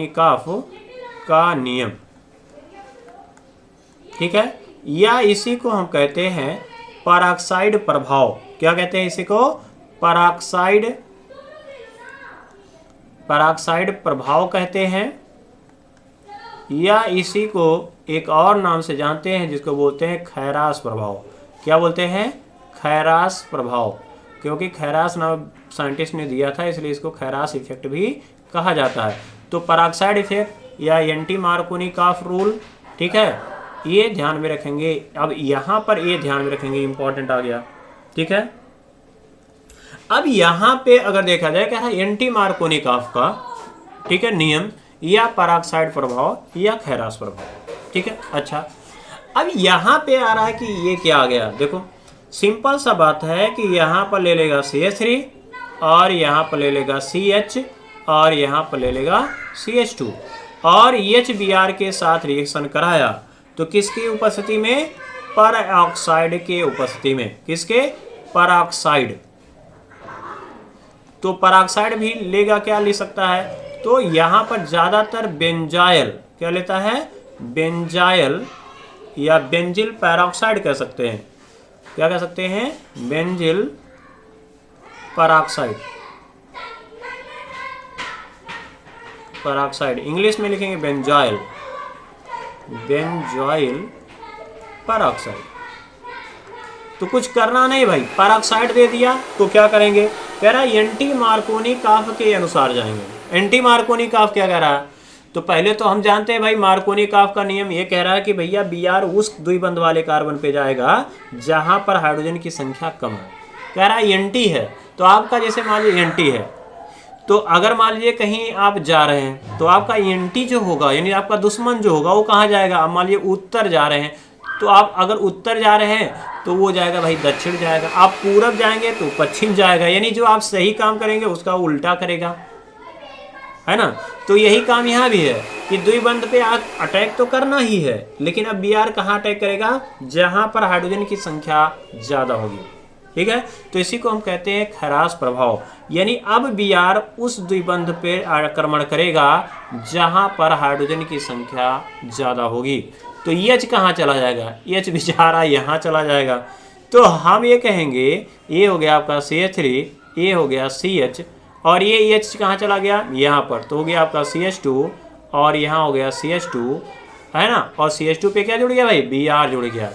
A: काफ का नियम। ठीक है, या इसी को हम कहते हैं पेरोक्साइड प्रभाव। क्या कहते हैं इसी को? पेरोक्साइड प्रभाव कहते हैं, या इसी को एक और नाम से जानते हैं जिसको बोलते हैं खैरास प्रभाव। क्या बोलते हैं? खैरास प्रभाव। क्योंकि खैरास नाम साइंटिस्ट ने दिया था इसलिए इसको खैरास इफेक्ट भी कहा जाता है। तो पेरोक्साइड इफेक्ट या एंटी मार्कोनी काफ रूल, ठीक है, ये ध्यान में रखेंगे। अब यहाँ पर ये ध्यान में रखेंगे, इंपॉर्टेंट आ गया। ठीक है, अब यहाँ पे अगर देखा जाए क्या है एंटी मार्कोनी काफ का, ठीक है, नियम या पेरोक्साइड प्रभाव या खैरास प्रभाव। ठीक है, अच्छा अब यहाँ पे आ रहा है कि ये क्या आ गया। देखो सिंपल सा बात है कि यहाँ पर ले लेगा CH3 और यहाँ पर ले लेगा CH और यहाँ पर ले लेगा CH2 और HBr के साथ रिएक्शन कराया तो किसकी उपस्थिति में? पेरोक्साइड के उपस्थिति में। किसके? पेरोक्साइड। तो पेरोक्साइड भी लेगा, क्या ले सकता है? तो यहाँ पर ज्यादातर बेंजाइल, क्या लेता है? बेंजाइल या बेंजिल पेरोक्साइड कह सकते हैं। क्या कह सकते हैं? Benzyl peroxide. इंग्लिश में लिखेंगे बेंजाइल पेरोक्साइड। तो कुछ करना नहीं भाई, पेरोक्साइड दे दिया तो क्या करेंगे? कह रहा है एंटी मार्कोनी काफ के अनुसार जाएंगे। एंटी मार्कोनी काफ क्या कह रहा है? तो पहले तो हम जानते हैं भाई मार्कोनी काफ का नियम ये कह रहा है कि भैया Br उस द्विबंध वाले कार्बन पे जाएगा जहां पर हाइड्रोजन की संख्या कम है। कह रहा है एंटी है, तो आपका जैसे मान लीजिए एंटी है, तो अगर मान लीजिए कहीं आप जा रहे हैं तो आपका एंटी जो होगा यानी आपका दुश्मन जो होगा वो कहाँ जाएगा? आप मान लीजिए उत्तर जा रहे हैं, तो आप अगर उत्तर जा रहे हैं तो वो जाएगा भाई दक्षिण जाएगा। आप पूरब जाएंगे तो पश्चिम जाएगा। यानी जो आप सही काम करेंगे उसका उल्टा करेगा, है ना। तो यही काम यहाँ भी है कि द्विबंध पे अटैक तो करना ही है, लेकिन अब Br कहाँ अटैक करेगा? जहां पर हाइड्रोजन की संख्या ज्यादा होगी। ठीक है, तो इसी को हम कहते हैं खैरास प्रभाव। यानी अब Br उस द्विबंध पे आक्रमण करेगा जहां पर हाइड्रोजन की संख्या ज्यादा होगी। तो H कहाँ चला जाएगा? H बेचारा यहाँ चला जाएगा। तो हम ये कहेंगे ये हो गया आपका CH3, ये हो गया CH और ये H कहाँ चला गया? यहाँ पर। तो हो गया आपका CH2 और यहाँ हो गया CH2, है ना। और CH2 पे क्या जुड़ गया भाई? Br जुड़ गया।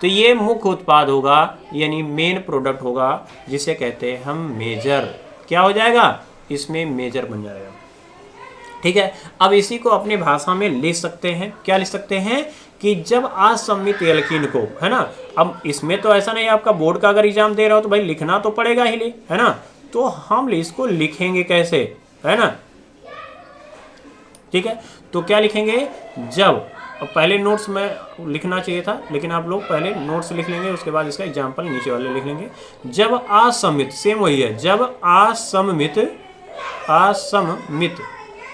A: तो ये मुख्य उत्पाद होगा यानी मेन प्रोडक्ट होगा जिसे कहते हैं हम मेजर। क्या हो जाएगा? इसमें मेजर बन जाएगा। ठीक है, अब इसी को अपने भाषा में लिख सकते हैं। क्या लिख सकते हैं? कि जब असम्मित एल्कीन को, है ना। अब इसमें तो ऐसा नहीं आपका बोर्ड का अगर एग्जाम दे रहा हो तो भाई लिखना तो पड़ेगा ही, है ना। तो हम इसको लिखेंगे कैसे, है ना। ठीक है, तो क्या लिखेंगे? जब, अब पहले नोट्स में लिखना चाहिए था लेकिन आप लोग पहले नोट्स लिख लेंगे, उसके बाद इसका एग्जाम्पल नीचे वाले लिख लेंगे। जब असम्मित, सेम वही है, जब असम्मित,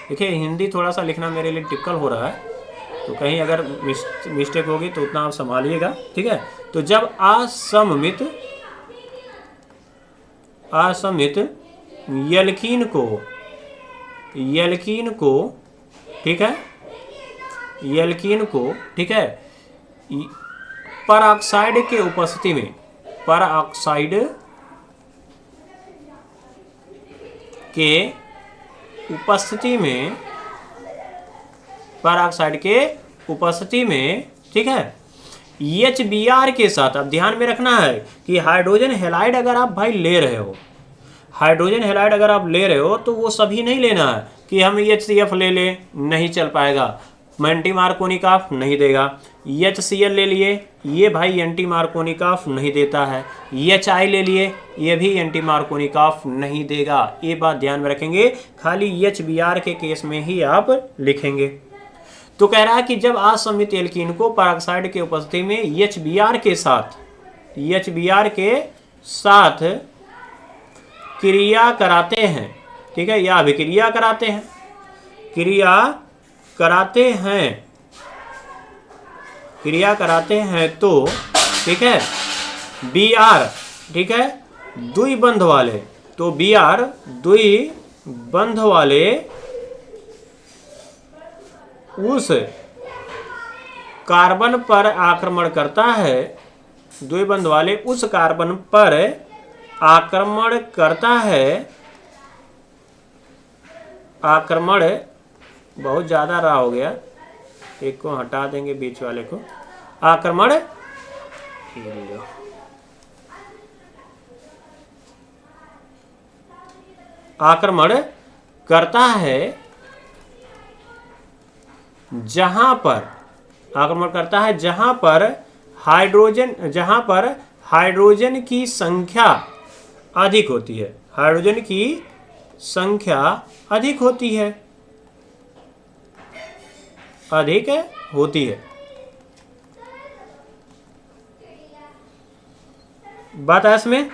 A: देखिए हिंदी थोड़ा सा लिखना मेरे लिए टिपिकल हो रहा है, तो कहीं अगर मिस्टेक होगी तो उतना आप संभालिएगा। ठीक है, तो जब असम्मित एल्कीन को, ठीक है, एल्कीन को, ठीक है, पेरोक्साइड के उपस्थिति में, पेरोक्साइड के उपस्थिति में, ठीक है, HBr के साथ। अब ध्यान में रखना है कि हाइड्रोजन हैलाइड अगर आप भाई ले रहे हो हाइड्रोजन हैलाइड अगर आप ले रहे हो तो वो सभी नहीं लेना है कि हम HCF ले लें, नहीं चल पाएगा, एंटी मार्कोनिक नहीं देगा। HCl ले लिए, ये भाई एंटी मार्कोनिक नहीं देता है। HI ले लिए, ये भी एंटी मार्कोनिक नहीं देगा। ये बात ध्यान में रखेंगे, खाली HBr के केस में ही आप लिखेंगे। तो कह रहा है कि जब असमित एल्कीन को पेरोक्साइड की उपस्थिति में HBr के साथ क्रिया कराते हैं, ठीक है, या अभिक्रिया कराते हैं, क्रिया कराते हैं तो ठीक है Br, ठीक है, द्विबंध वाले, तो Br द्विबंध वाले उस कार्बन पर आक्रमण करता है, द्विबंध वाले उस कार्बन पर आक्रमण करता है, आक्रमण बहुत ज़्यादा रहा हो गया, एक को हटा देंगे बीच वाले को, आक्रमण करता है जहां पर हाइड्रोजन की संख्या अधिक होती है, हाइड्रोजन की संख्या अधिक होती है, बात है इसमें।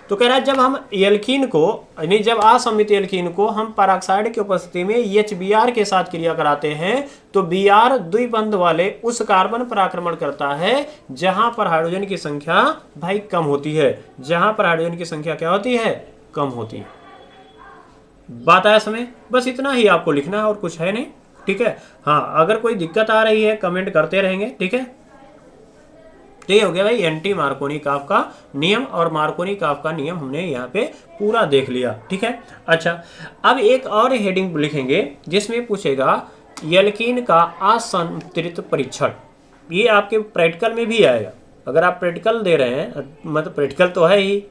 A: तो कह रहा है जब हम एल्कीन को, यानी जब असमित एल्कीन को हम पेरोक्साइड की उपस्थिति में HBr के साथ क्रिया कराते हैं तो Br द्विबंध वाले उस कार्बन पर आक्रमण करता है जहां पर हाइड्रोजन की संख्या भाई कम होती है, जहां पर हाइड्रोजन की संख्या क्या होती है, कम होती है। बात आया समय, बस इतना ही आपको लिखना है और कुछ है नहीं, ठीक है। हाँ, अगर कोई दिक्कत आ रही है कमेंट करते रहेंगे, ठीक है। तो ये हो गया भाई एंटी मार्कोनिकॉफ का नियम, और मार्कोनिकॉफ का नियम हमने यहाँ पे पूरा देख लिया, ठीक है। अच्छा, अब एक और हेडिंग लिखेंगे जिसमें पूछेगा एल्कीन का असंतृप्त परीक्षण। ये आपके प्रैक्टिकल में भी आएगा, अगर आप प्रैक्टिकल दे रहे हैं, मतलब प्रैक्टिकल तो है ही,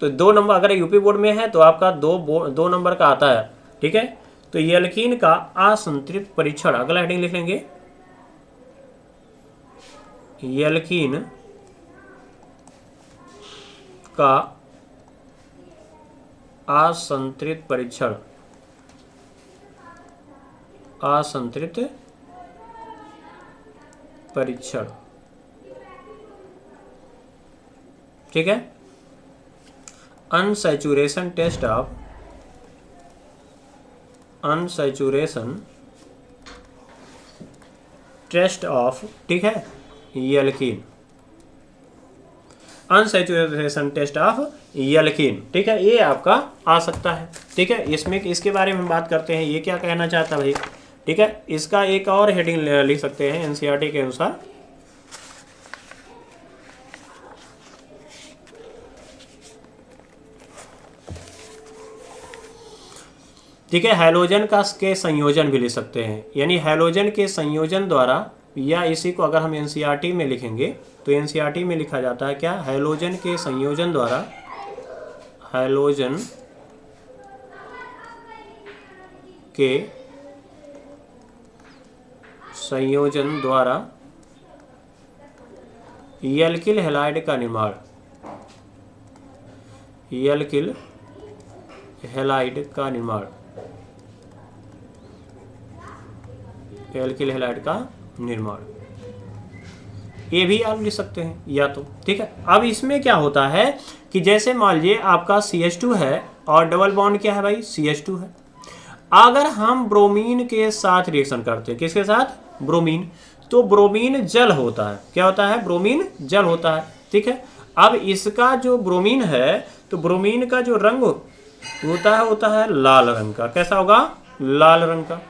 A: तो 2 नंबर, अगर यूपी बोर्ड में है तो आपका 2 नंबर का आता है, ठीक है। तो एल्कीन का असंतृप्त परीक्षण, अगला हेडिंग लिख लेंगे एल्कीन का असंतृप्त परीक्षण, ठीक है। अनसैचुरेशन टेस्ट ऑफ, ठीक है, alkene, unsaturation test of alkene, ठीक है। ये आपका आ सकता है, ठीक है। इसमें इसके बारे में बात करते हैं, ये क्या कहना चाहता है भाई, ठीक है। इसका एक और हेडिंग लिख सकते हैं एनसीईआरटी के अनुसार, ठीक है। हैलोजन के संयोजन भी लिख सकते हैं, यानी हैलोजन के संयोजन द्वारा, या इसी को अगर हम एनसीईआरटी में लिखेंगे तो एनसीईआरटी में लिखा जाता है क्या, हैलोजन के संयोजन द्वारा, हैलोजन के संयोजन द्वारा एल्किल हैलाइड का निर्माण, एल्किल हैलाइड का निर्माण, एल्किल हैलाइड का निर्माण, ये भी आप लिख सकते हैं या तो, ठीक है। अब इसमें क्या होता है कि जैसे मान लीजिए आपका CH2 है और डबल बॉन्ड क्या है भाई, CH2 है। अगर हम ब्रोमीन के साथ रिएक्शन करते हैं, किसके साथ, ब्रोमीन, तो ब्रोमीन जल होता है, क्या होता है, ब्रोमीन जल होता है, ठीक है। अब इसका जो ब्रोमीन है, तो ब्रोमीन का जो रंग होता है लाल रंग का, कैसा होगा, लाल रंग का।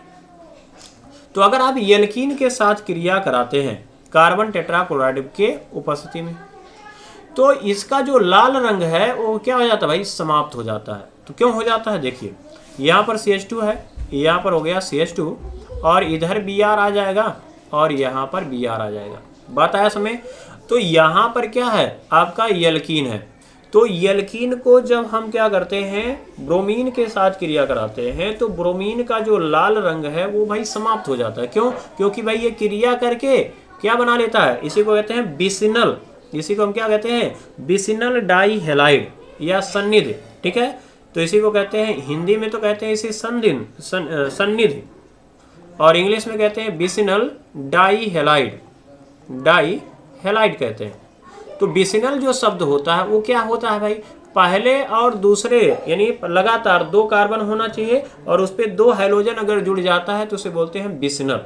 A: तो अगर आप एल्कीन के साथ क्रिया कराते हैं कार्बन टेट्राक्लोराइड के उपस्थिति में, तो इसका जो लाल रंग है वो क्या हो जाता है भाई, समाप्त हो जाता है। तो क्यों हो जाता है, देखिए यहाँ पर CH2 है, यहाँ पर हो गया CH2, और इधर Br आ जाएगा और यहाँ पर Br आ जाएगा, बात आया समय। तो यहाँ पर क्या है, आपका एल्कीन है, तो एल्कीन को जब हम क्या करते हैं ब्रोमीन के साथ क्रिया कराते हैं तो ब्रोमीन का जो लाल रंग है वो भाई समाप्त हो जाता है। क्यों? क्योंकि भाई ये क्रिया करके क्या बना लेता है, इसी को कहते हैं बिसिनल, इसी को हम क्या कहते हैं बिसिनल डाई हेलाइड या सन्निध। ठीक है, तो इसी को कहते हैं हिंदी में तो कहते हैं इसे सन्निध और इंग्लिश में कहते हैं बिसिनल डाई हेलाइड, डाई हेलाइड कहते हैं। तो बिसिनल जो शब्द होता है वो क्या होता है भाई, पहले और दूसरे यानी लगातार 2 कार्बन होना चाहिए और उस पर 2 हाइड्रोजन अगर जुड़ जाता है तो उसे बोलते हैं बिसिनल।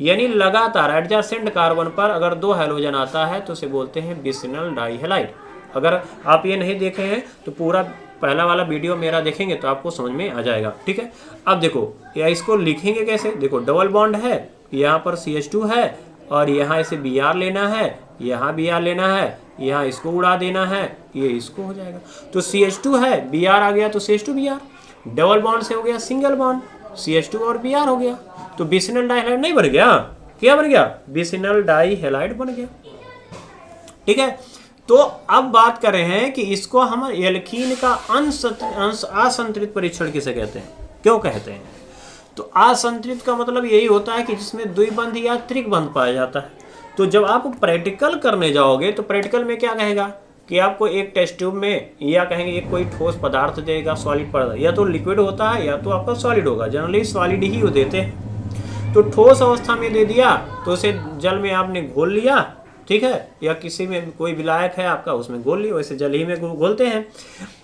A: यानी लगातार एडजेसेंट कार्बन पर अगर 2 हाइड्रोजन आता है तो उसे बोलते हैं बिसिनल डाइहेलाइड। अगर आप ये नहीं देखे हैं तो पूरा पहला वाला वीडियो मेरा देखेंगे तो आपको समझ में आ जाएगा। ठीक है, अब देखो या इसको लिखेंगे कैसे, देखो डबल बॉन्ड है, यहाँ पर CH2 है और यहाँ इसे Br लेना है, यहाँ Br लेना है, यहाँ इसको उड़ा देना है, ये इसको हो जाएगा। तो CH2 है, Br आ गया तो CH2Br, डबल बॉन्ड से हो गया सिंगल बॉन्ड, CH2 और Br हो गया, तो बिसिनल डाइहेलाइड नहीं बन गया, क्या बन गया बिसिनल डाइहेलाइड बन गया। ठीक है, तो अब बात कर रहे हैं कि इसको हम एल्कीन का असंतृप्त परीक्षण किसे कहते हैं, क्यों कहते हैं। तो असंतृप्त का मतलब यही होता है कि जिसमें द्विबंध या त्रिबंध पाया जाता है। तो जब आप प्रैक्टिकल करने जाओगे तो प्रैक्टिकल में क्या कहेगा कि आपको एक टेस्ट ट्यूब में या कहेंगे एक कोई ठोस पदार्थ देगा, सॉलिड पदार्थ, या तो लिक्विड होता है या तो आपका सॉलिड होगा, जनरली सॉलिड ही वो देते हैं। तो ठोस अवस्था में दे दिया तो उसे जल में आपने घोल लिया, ठीक है, या किसी में कोई विलायक है आपका उसमें घोल लिया, वैसे जल ही में घोलते हैं।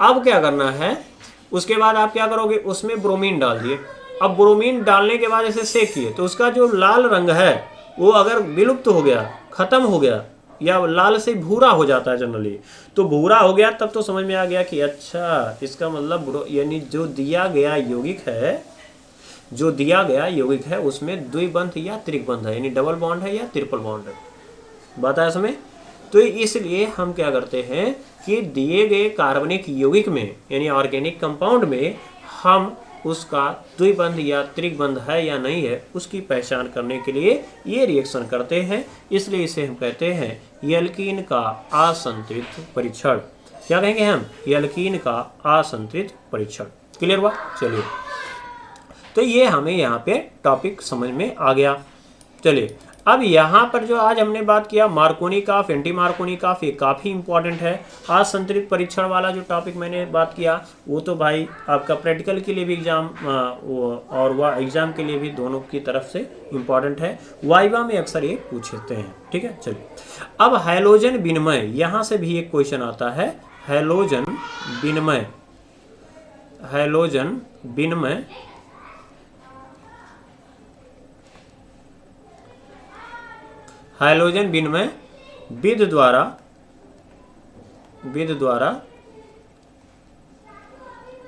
A: अब क्या करना है, उसके बाद आप क्या करोगे, उसमें ब्रोमीन डाल दिए। अब ब्रोमीन डालने के बाद ऐसे सेक किए तो उसका जो लाल रंग है वो अगर विलुप्त हो गया, खत्म हो गया या लाल से भूरा हो जाता है जनरली, तो भूरा हो गया तब तो समझ में आ गया कि अच्छा इसका मतलब यानी जो दिया गया यौगिक है, जो दिया गया यौगिक है उसमें द्विबंध या त्रिबंध है, यानी डबल बॉन्ड है या ट्रिपल बॉन्ड है। बात है इसमें। तो इसलिए हम क्या करते हैं कि दिए गए कार्बनिक यौगिक में यानी ऑर्गेनिक कंपाउंड में हम उसका द्विबंध या त्रिबंध है या नहीं है उसकी पहचान करने के लिए ये रिएक्शन करते हैं। इसलिए इसे हम कहते हैं एल्कीन का असंतृप्त परीक्षण। क्या कहेंगे हम, एल्कीन का असंतृप्त परीक्षण। क्लियर हुआ? चलिए, तो ये हमें यहाँ पे टॉपिक समझ में आ गया। चलिए, अब यहाँ पर जो आज हमने बात किया मार्कोनी काफ, एंटी मार्कोनी काफ, ये काफ़ी इंपॉर्टेंट है। असंतृप्त परीक्षण वाला जो टॉपिक मैंने बात किया वो तो भाई आपका प्रैक्टिकल के लिए भी एग्जाम और वह एग्जाम के लिए भी दोनों की तरफ से इम्पॉर्टेंट है, वाइवा में अक्सर ये पूछते हैं। ठीक है, चलिए अब हैलोजन विनिमय, यहाँ से भी एक क्वेश्चन आता है। हैलोजन विनिमय, हैलोजन विनिमय हाइड्रोजन विनिमय विधि द्वारा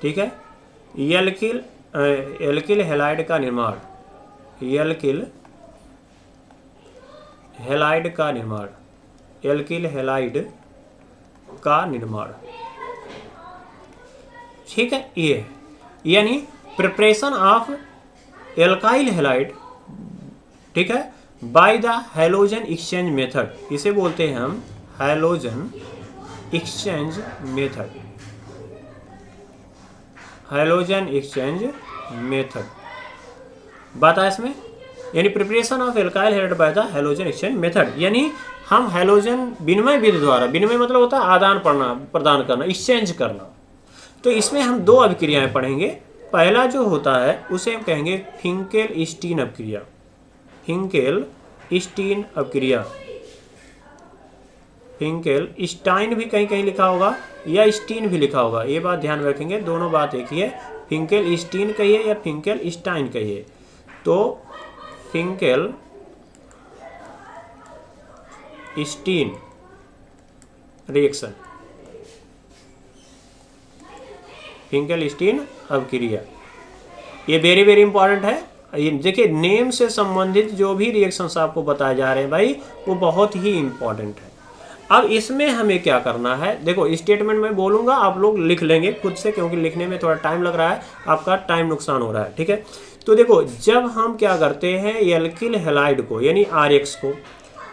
A: ठीक है एल्किल हैलाइड का निर्माण, एल्किल हैलाइड का निर्माण, एल्किल हैलाइड का निर्माण। ठीक है, ये यानी प्रिपरेशन ऑफ एल्काइल हैलाइड, ठीक है, by the halogen exchange method, इसे बोलते हैं हम halogen exchange method, halogen exchange method. बात है इसमें, यानी preparation of alkyl halide by the halogen exchange method, यानी हम हैलोजन विनिमय विधि द्वारा, विनिमय मतलब होता है आदान प्रदान करना, एक्सचेंज करना। तो इसमें हम 2 अभिक्रियाएं पढ़ेंगे। पहला जो होता है उसे हम कहेंगे फिंकेल-स्टीन अभिक्रिया, फिंकेल-स्टीन अभिक्रिया, फिंकेल-स्टाइन भी कहीं कहीं लिखा होगा या स्टीन भी लिखा होगा, ये बात ध्यान रखेंगे, दोनों बात एक ही है। फिंकेल-स्टीन कहिए या फिंकेल-स्टाइन कहिए, तो फिंकेल-स्टीन रिएक्शन, फिंकेल-स्टीन अभिक्रिया, ये वेरी वेरी इंपॉर्टेंट है। ये देखिए नेम से संबंधित जो भी रिएक्शंस आपको बताए जा रहे हैं भाई वो बहुत ही इंपॉर्टेंट है। अब इसमें हमें क्या करना है, देखो स्टेटमेंट में बोलूँगा, आप लोग लिख लेंगे खुद से, क्योंकि लिखने में थोड़ा टाइम लग रहा है, आपका टाइम नुकसान हो रहा है। ठीक है, तो देखो जब हम क्या करते हैं एल्किल हैलाइड को यानी RX को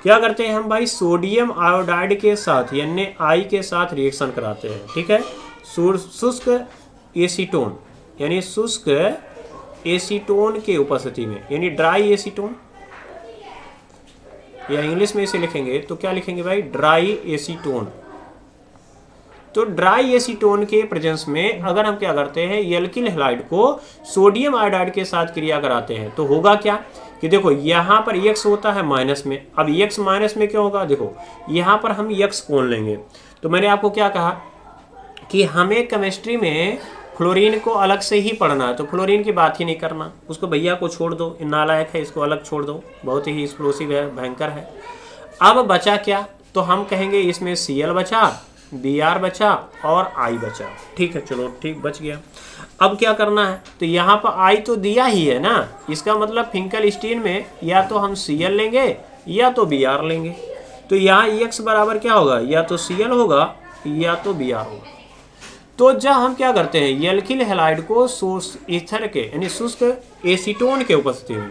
A: क्या करते हैं हम भाई, सोडियम आयोडाइड के साथ यानी आई के साथ रिएक्शन कराते हैं, ठीक है। शुष्क एसीटोन यानी शुष्क एसीटोन के उपस्थिति में, यानी ड्राई एसीटोन, या इंग्लिश में इसे लिखेंगे तो क्या लिखेंगे भाई, ड्राई एसीटोन। तो ड्राई एसीटोन के प्रेजेंस में अगर हम क्या करते हैं, एल्किल हैलाइड को सोडियम आयोडाइड के साथ क्रिया कराते हैं तो होगा क्या कि देखो यहाँ पर X होता है माइनस में। अब X माइनस में क्यों होगा, देखो यहाँ पर हम X कौन लेंगे। तो मैंने आपको क्या कहा कि हमें केमिस्ट्री में फ्लोरीन को अलग से ही पढ़ना है, तो फ्लोरीन की बात ही नहीं करना, उसको भैया को छोड़ दो, नालायक है, इसको अलग छोड़ दो, बहुत ही एक्सप्लोसिव है, भयंकर है। अब बचा क्या, तो हम कहेंगे इसमें Cl बचा, Br बचा और I बचा, ठीक है, चलो ठीक बच गया। अब क्या करना है, तो यहाँ पर I तो दिया ही है ना, इसका मतलब फिंकलस्टीन में या तो हम Cl लेंगे या तो Br लेंगे। तो यहाँ X बराबर क्या होगा, या तो Cl होगा या तो Br होगा। तो जब हम क्या करते हैं, एल्किल हैलाइड को ईथर के यानी शुष्क एसीटोन के उपस्थिति में,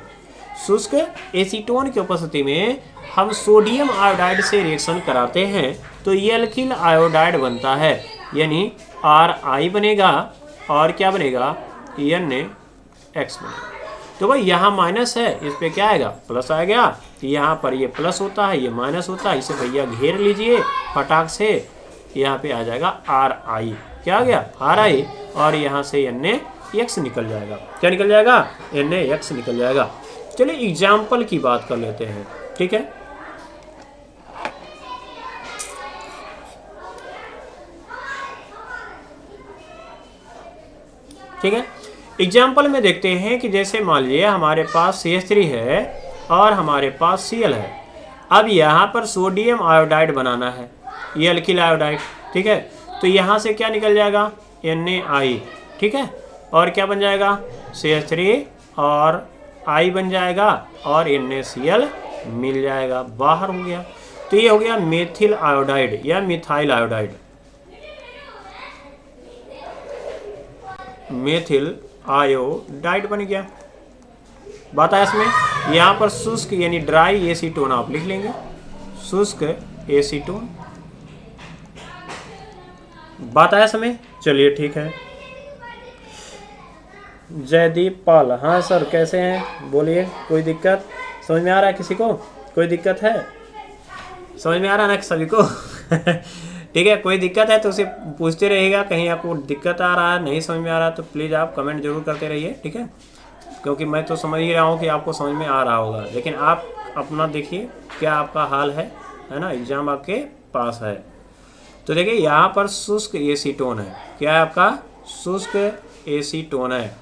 A: शुष्क एसीटोन के उपस्थिति में हम सोडियम आयोडाइड से रिएक्शन कराते हैं तो एल्किल आयोडाइड बनता है, यानी Ri बनेगा और क्या बनेगा, NaX बनेगा। तो भाई यहाँ माइनस है, इस पे क्या आएगा, प्लस आएगा। यहाँ पर ये प्लस होता है, ये माइनस होता है, इसे भैया घेर लीजिए फटाक से, यहाँ पे आ जाएगा Ri, क्या आ गया Ri, और यहाँ से NaX निकल जाएगा, क्या निकल जाएगा, NaX निकल जाएगा। चलिए एग्जाम्पल की बात कर लेते हैं, ठीक है। ठीक है, एग्जाम्पल में देखते हैं कि जैसे मान लीजिए हमारे पास CH3 है और हमारे पास Cl है। अब यहाँ पर सोडियम आयोडाइड बनाना है, ये एल्किल आयोडाइड, ठीक है। तो यहाँ से क्या निकल जाएगा, NaI, ठीक है, और क्या बन जाएगा, CH3 और I बन जाएगा और NaCl मिल जाएगा, बाहर हो गया। तो ये हो गया मेथिल आयोडाइड या मिथाइल आयोडाइड, मेथिल आयोडाइड बन गया। बात है इसमें, यहाँ पर शुष्क यानी ड्राई एसीटोन आप लिख लेंगे, शुष्क एसीटोन। बात आया समय, चलिए ठीक है। जयदीप पाल, हाँ सर कैसे हैं, बोलिए, कोई दिक्कत, समझ में आ रहा है किसी को, कोई दिक्कत है, समझ में आ रहा है ना सभी को ठीक है, कोई दिक्कत है तो उसे पूछते रहिएगा, कहीं आपको दिक्कत आ रहा है, नहीं समझ में आ रहा है तो प्लीज़ आप कमेंट जरूर करते रहिए, ठीक है। क्योंकि मैं तो समझ ही रहा हूँ कि आपको समझ में आ रहा होगा, लेकिन आप अपना देखिए क्या आपका हाल है ना, एग्ज़ाम आपके पास है। तो देखिए यहाँ पर शुष्क एसीटोन है, क्या है आपका, शुष्क एसीटोन है,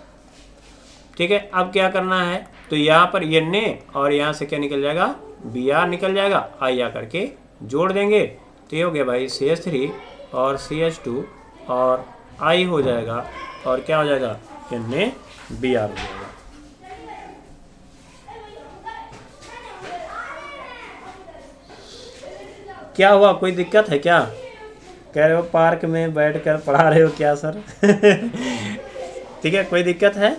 A: ठीक है। अब क्या करना है, तो यहाँ पर Na और यहाँ से क्या निकल जाएगा, Br निकल जाएगा, I आ करके जोड़ देंगे तो ये हो गया भाई CH3 और CH2 और I हो जाएगा और क्या हो जाएगा, NaBr हो जाएगा। क्या हुआ, कोई दिक्कत है क्या, कह रहे हो पार्क में बैठकर पढ़ा रहे हो क्या सर ठीक है, कोई दिक्कत है,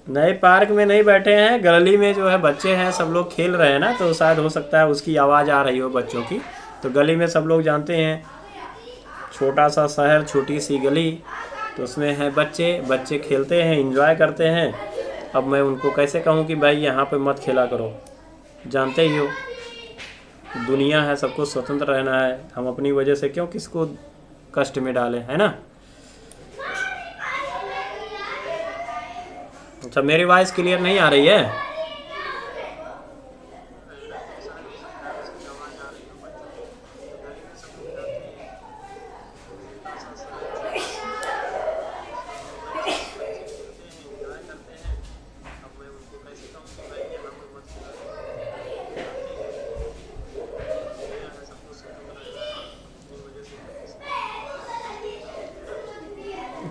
A: नहीं पार्क में नहीं बैठे हैं, गली में जो है बच्चे हैं सब लोग खेल रहे हैं ना, तो शायद हो सकता है उसकी आवाज़ आ रही हो बच्चों की। तो गली में सब लोग जानते हैं, छोटा सा शहर, छोटी सी गली, तो उसमें है बच्चे, बच्चे खेलते हैं, एंजॉय करते हैं। अब मैं उनको कैसे कहूँ कि भाई यहाँ पे मत खेला करो, जानते ही हो दुनिया है, सबको स्वतंत्र रहना है, हम अपनी वजह से क्यों किसको कष्ट में डालें, है ना। अच्छा, मेरी वॉइस क्लियर नहीं आ रही है,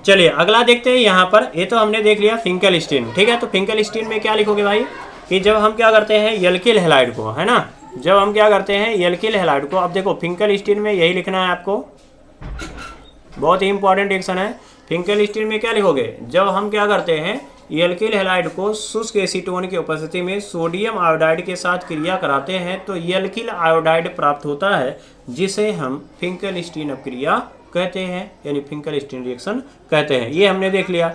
A: चलिए अगला देखते हैं। यहाँ पर ये तो हमने देख लिया फिंकलस्टीन, ठीक है। तो फिंकलस्टीन में क्या लिखोगे भाई कि जब हम क्या करते हैं एल्किल हैलाइड को, है ना, जब हम क्या करते हैं एल्किल हैलाइड को, अब देखो फिंकलस्टीन में यही लिखना है आपको, बहुत ही इंपॉर्टेंट एक्शन है। फिंकल स्टील में क्या लिखोगे, जब हम क्या करते हैं एल्किल हैलाइड को शुष्क एसीटोन की उपस्थिति में सोडियम आयोडाइड के साथ क्रिया कराते हैं तो एल्किल आयोडाइड प्राप्त होता है, जिसे हम फिंकल स्टीन अपक्रिया कहते हैं, यानी फिंकल स्टीन रिएक्शन कहते हैं। ये हमने देख लिया।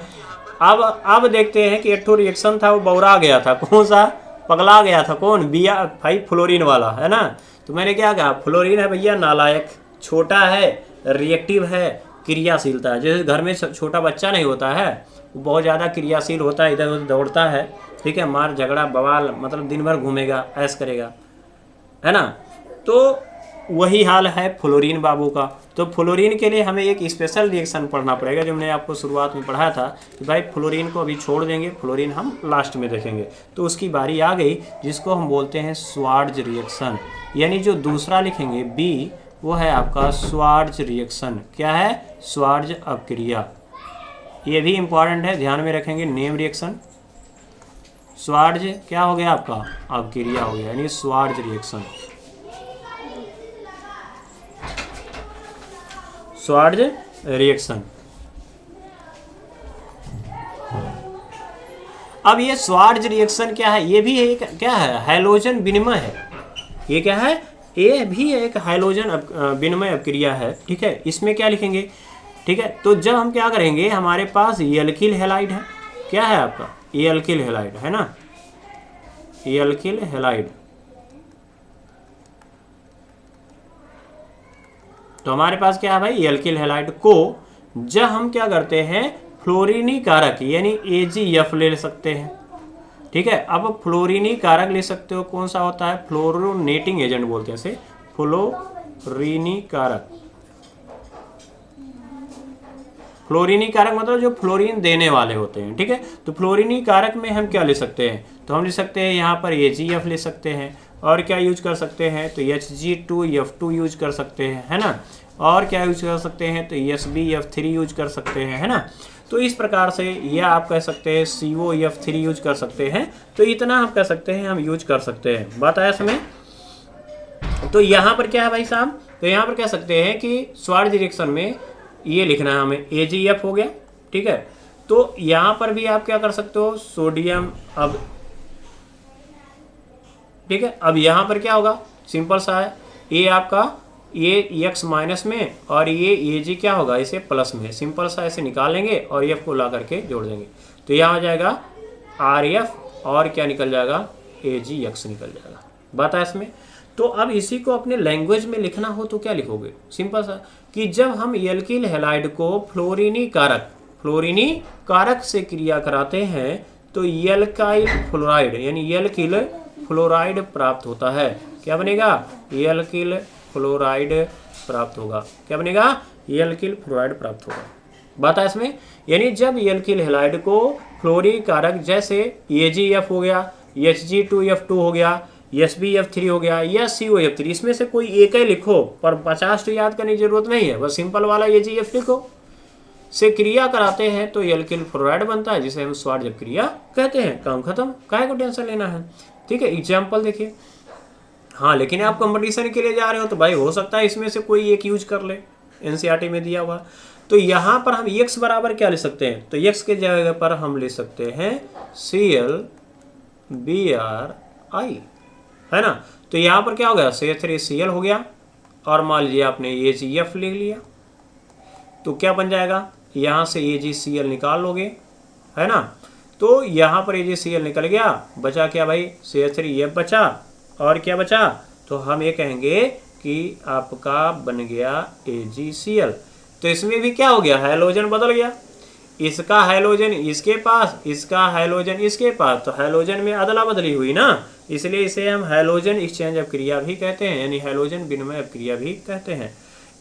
A: अब देखते हैं कि एक ठो रिएक्शन था वो बौरा गया था, कौन सा, पगला गया था, कौन, भाई फ्लोरीन वाला, है ना। तो मैंने क्या कहा, फ्लोरीन है भैया नालायक, छोटा है, रिएक्टिव है, क्रियाशीलता है। जैसे घर में छोटा बच्चा नहीं होता है, वो बहुत ज़्यादा क्रियाशील होता है, इधर उधर दौड़ता है, ठीक है, मार झगड़ा बवाल, मतलब दिन भर घूमेगा, ऐश करेगा, है ना। तो वही हाल है फ्लोरीन बाबू का। तो फ्लोरीन के लिए हमें एक स्पेशल रिएक्शन पढ़ना पड़ेगा, जो मैंने आपको शुरुआत में पढ़ाया था कि भाई फ्लोरीन को अभी छोड़ देंगे, फ्लोरीन हम लास्ट में देखेंगे। तो उसकी बारी आ गई, जिसको हम बोलते हैं स्वार्ज रिएक्शन, यानी जो दूसरा लिखेंगे बी, वो है आपका स्वार्ज रिएक्शन। क्या है, स्वार्ज अपक्रिया। ये भी इंपॉर्टेंट है, ध्यान में रखेंगे। नेम रिएक्शन, स्वार्ज क्या हो गया आपका, अपक्रिया हो गया, यानी स्वार्ज रिएक्शन, स्वार्ज रिएक्शन। अब ये स्वार्ज रिएक्शन क्या है, ये भी एक क्या है, हैलोजन विनिमय है। ये क्या है, ये भी एक हैलोजन विनिमय अपक्रिया है, ठीक है। इसमें क्या लिखेंगे, ठीक है। तो जब हम क्या करेंगे, हमारे पास एल्किल हैलाइड है, क्या है आपका, एल्किल हैलाइड, है ना, एल्किल हैलाइड। तो हमारे पास क्या है भाई, एल्किल हैलाइड को जब हम क्या करते हैं, फ्लोरीनी कारक यानी AgF ले सकते हैं, ठीक है। अब फ्लोरीनी कारक ले सकते हो, कौन सा होता है, फ्लोरोनेटिंग एजेंट बोलते हैं इसे, फ्लोरीनी कारक। फ्लोरीनी कारक मतलब जो फ्लोरीन देने वाले होते हैं, ठीक है। तो फ्लोरीनी कारक में हम क्या ले सकते हैं, तो हम ले सकते हैं यहाँ पर AgF ले सकते हैं, और क्या यूज कर सकते हैं, तो Hg2F2 यूज कर सकते हैं, है ना। और क्या यूज कर सकते हैं, तो SbF3 यूज कर सकते हैं, है ना। तो इस प्रकार से यह आप कह सकते हैं COF3 यूज कर सकते हैं। तो इतना हम कह सकते हैं, हम यूज कर सकते हैं, बात आया समझ। तो यहाँ पर क्या है भाई साहब, तो यहाँ पर कह सकते हैं कि स्वार्ज रिएक्शन में ये लिखना है हमें, AgF हो गया, ठीक है। तो यहाँ पर भी आप क्या कर सकते हो, सोडियम, अब ठीक है। अब यहाँ पर क्या होगा, सिंपल सा है, ये आपका ये X माइनस में और ये Ag क्या होगा, इसे प्लस में, सिंपल सा ऐसे निकालेंगे और F को ला करके जोड़ देंगे। तो यहाँ हो जाएगा RF और क्या निकल जाएगा, AgX निकल जाएगा, बात है इसमें। तो अब इसी को अपने लैंग्वेज में लिखना हो तो क्या लिखोगे, सिंपल सा, कि जब हम एल्किल हैलाइड को फ्लोरीनी कारक से क्रिया कराते हैं तो एल्काइल फ्लोराइड यानी एल्किल फ्लोराइड प्राप्त होता है। क्या बनेगा, एल्किल फ्लोराइड प्राप्त होगा। क्या बनेगा, एल्किल फ्लोराइड प्राप्त होगा, बात है इसमें। यानी जब एल्किल हैलाइड को फ्लोरीन कारक जैसे AgF हो गया, Hg2F2 हो गया, SbF3 हो गया या COF3, इसमें से कोई एक ही लिखो, पर 50 तो याद करने की जरूरत नहीं है, बस सिंपल वाला AgF लिखो, से क्रिया कराते हैं तो एल्किल फ्लोराइड बनता है, जिसे हम स्वार्ज अपक्रिया कहते हैं। काम खत्म, काहे को टेंशन लेना है, ठीक है। एग्जाम्पल देखिए, हाँ, लेकिन आप कंपटीशन के लिए जा रहे हो तो भाई हो सकता है इसमें से कोई एक यूज कर ले, NCERT में दिया हुआ। तो यहाँ पर हम X बराबर क्या ले सकते हैं, तो X के जगह पर हम ले सकते हैं ClBrI, है ना। तो यहाँ पर क्या हो गया, CH3Cl हो गया, और मान लीजिए आपने AgF ले लिया, तो क्या बन जाएगा, यहाँ से AgCl निकाल लोगे, है ना। तो यहाँ पर AgCl निकल गया, बचा क्या भाई, CH3F बचा, और क्या बचा, तो हम ये कहेंगे कि आपका बन गया AgCl। तो इसमें भी क्या हो गया, हैलोजन बदल गया, इसका हैलोजन इसके पास, इसका हैलोजन इसके पास, तो हैलोजन में अदला बदली हुई ना, इसलिए इसे हम हैलोजन एक्सचेंज अपक्रिया भी कहते हैं, यानी हैलोजन विनिमय अपक्रिया भी कहते हैं।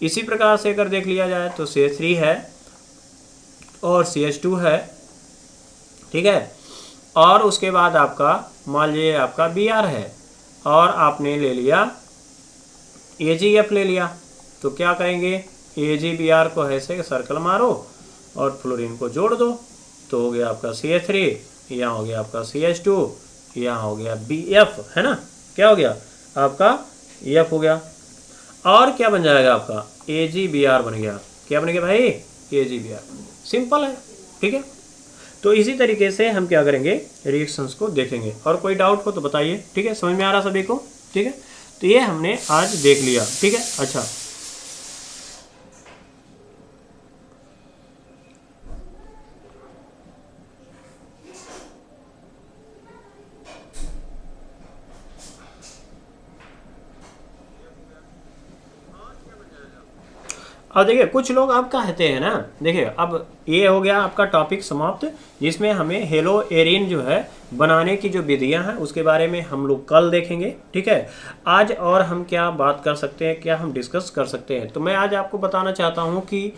A: इसी प्रकार से अगर देख लिया जाए तो CH3 है और CH2 है, ठीक है, और उसके बाद आपका मान लीजिए आपका Br है, और आपने ले लिया AgF ले लिया, तो क्या करेंगे, AgBr को ऐसे सर्कल मारो और फ्लोरीन को जोड़ दो, तो हो गया आपका CH3, यहाँ हो गया आपका CH2, यहाँ हो गया BF, है ना। क्या हो गया आपका, F हो गया, और क्या बन जाएगा आपका AgBr बन गया। क्या बन गया भाई, AgBr। सिंपल है, ठीक है। तो इसी तरीके से हम क्या करेंगे, रिएक्शंस को देखेंगे। और कोई डाउट हो तो बताइए, ठीक है, समझ में आ रहा सभी को, ठीक है। तो ये हमने आज देख लिया, ठीक है। अच्छा, अब देखिए कुछ लोग अब कहते हैं ना, देखिए अब ये हो गया आपका टॉपिक समाप्त, जिसमें हमें हेलो एरिन जो है बनाने की जो विधियां हैं उसके बारे में हम लोग कल देखेंगे, ठीक है। आज और हम क्या बात कर सकते हैं, क्या हम डिस्कस कर सकते हैं, तो मैं आज आपको बताना चाहता हूं कि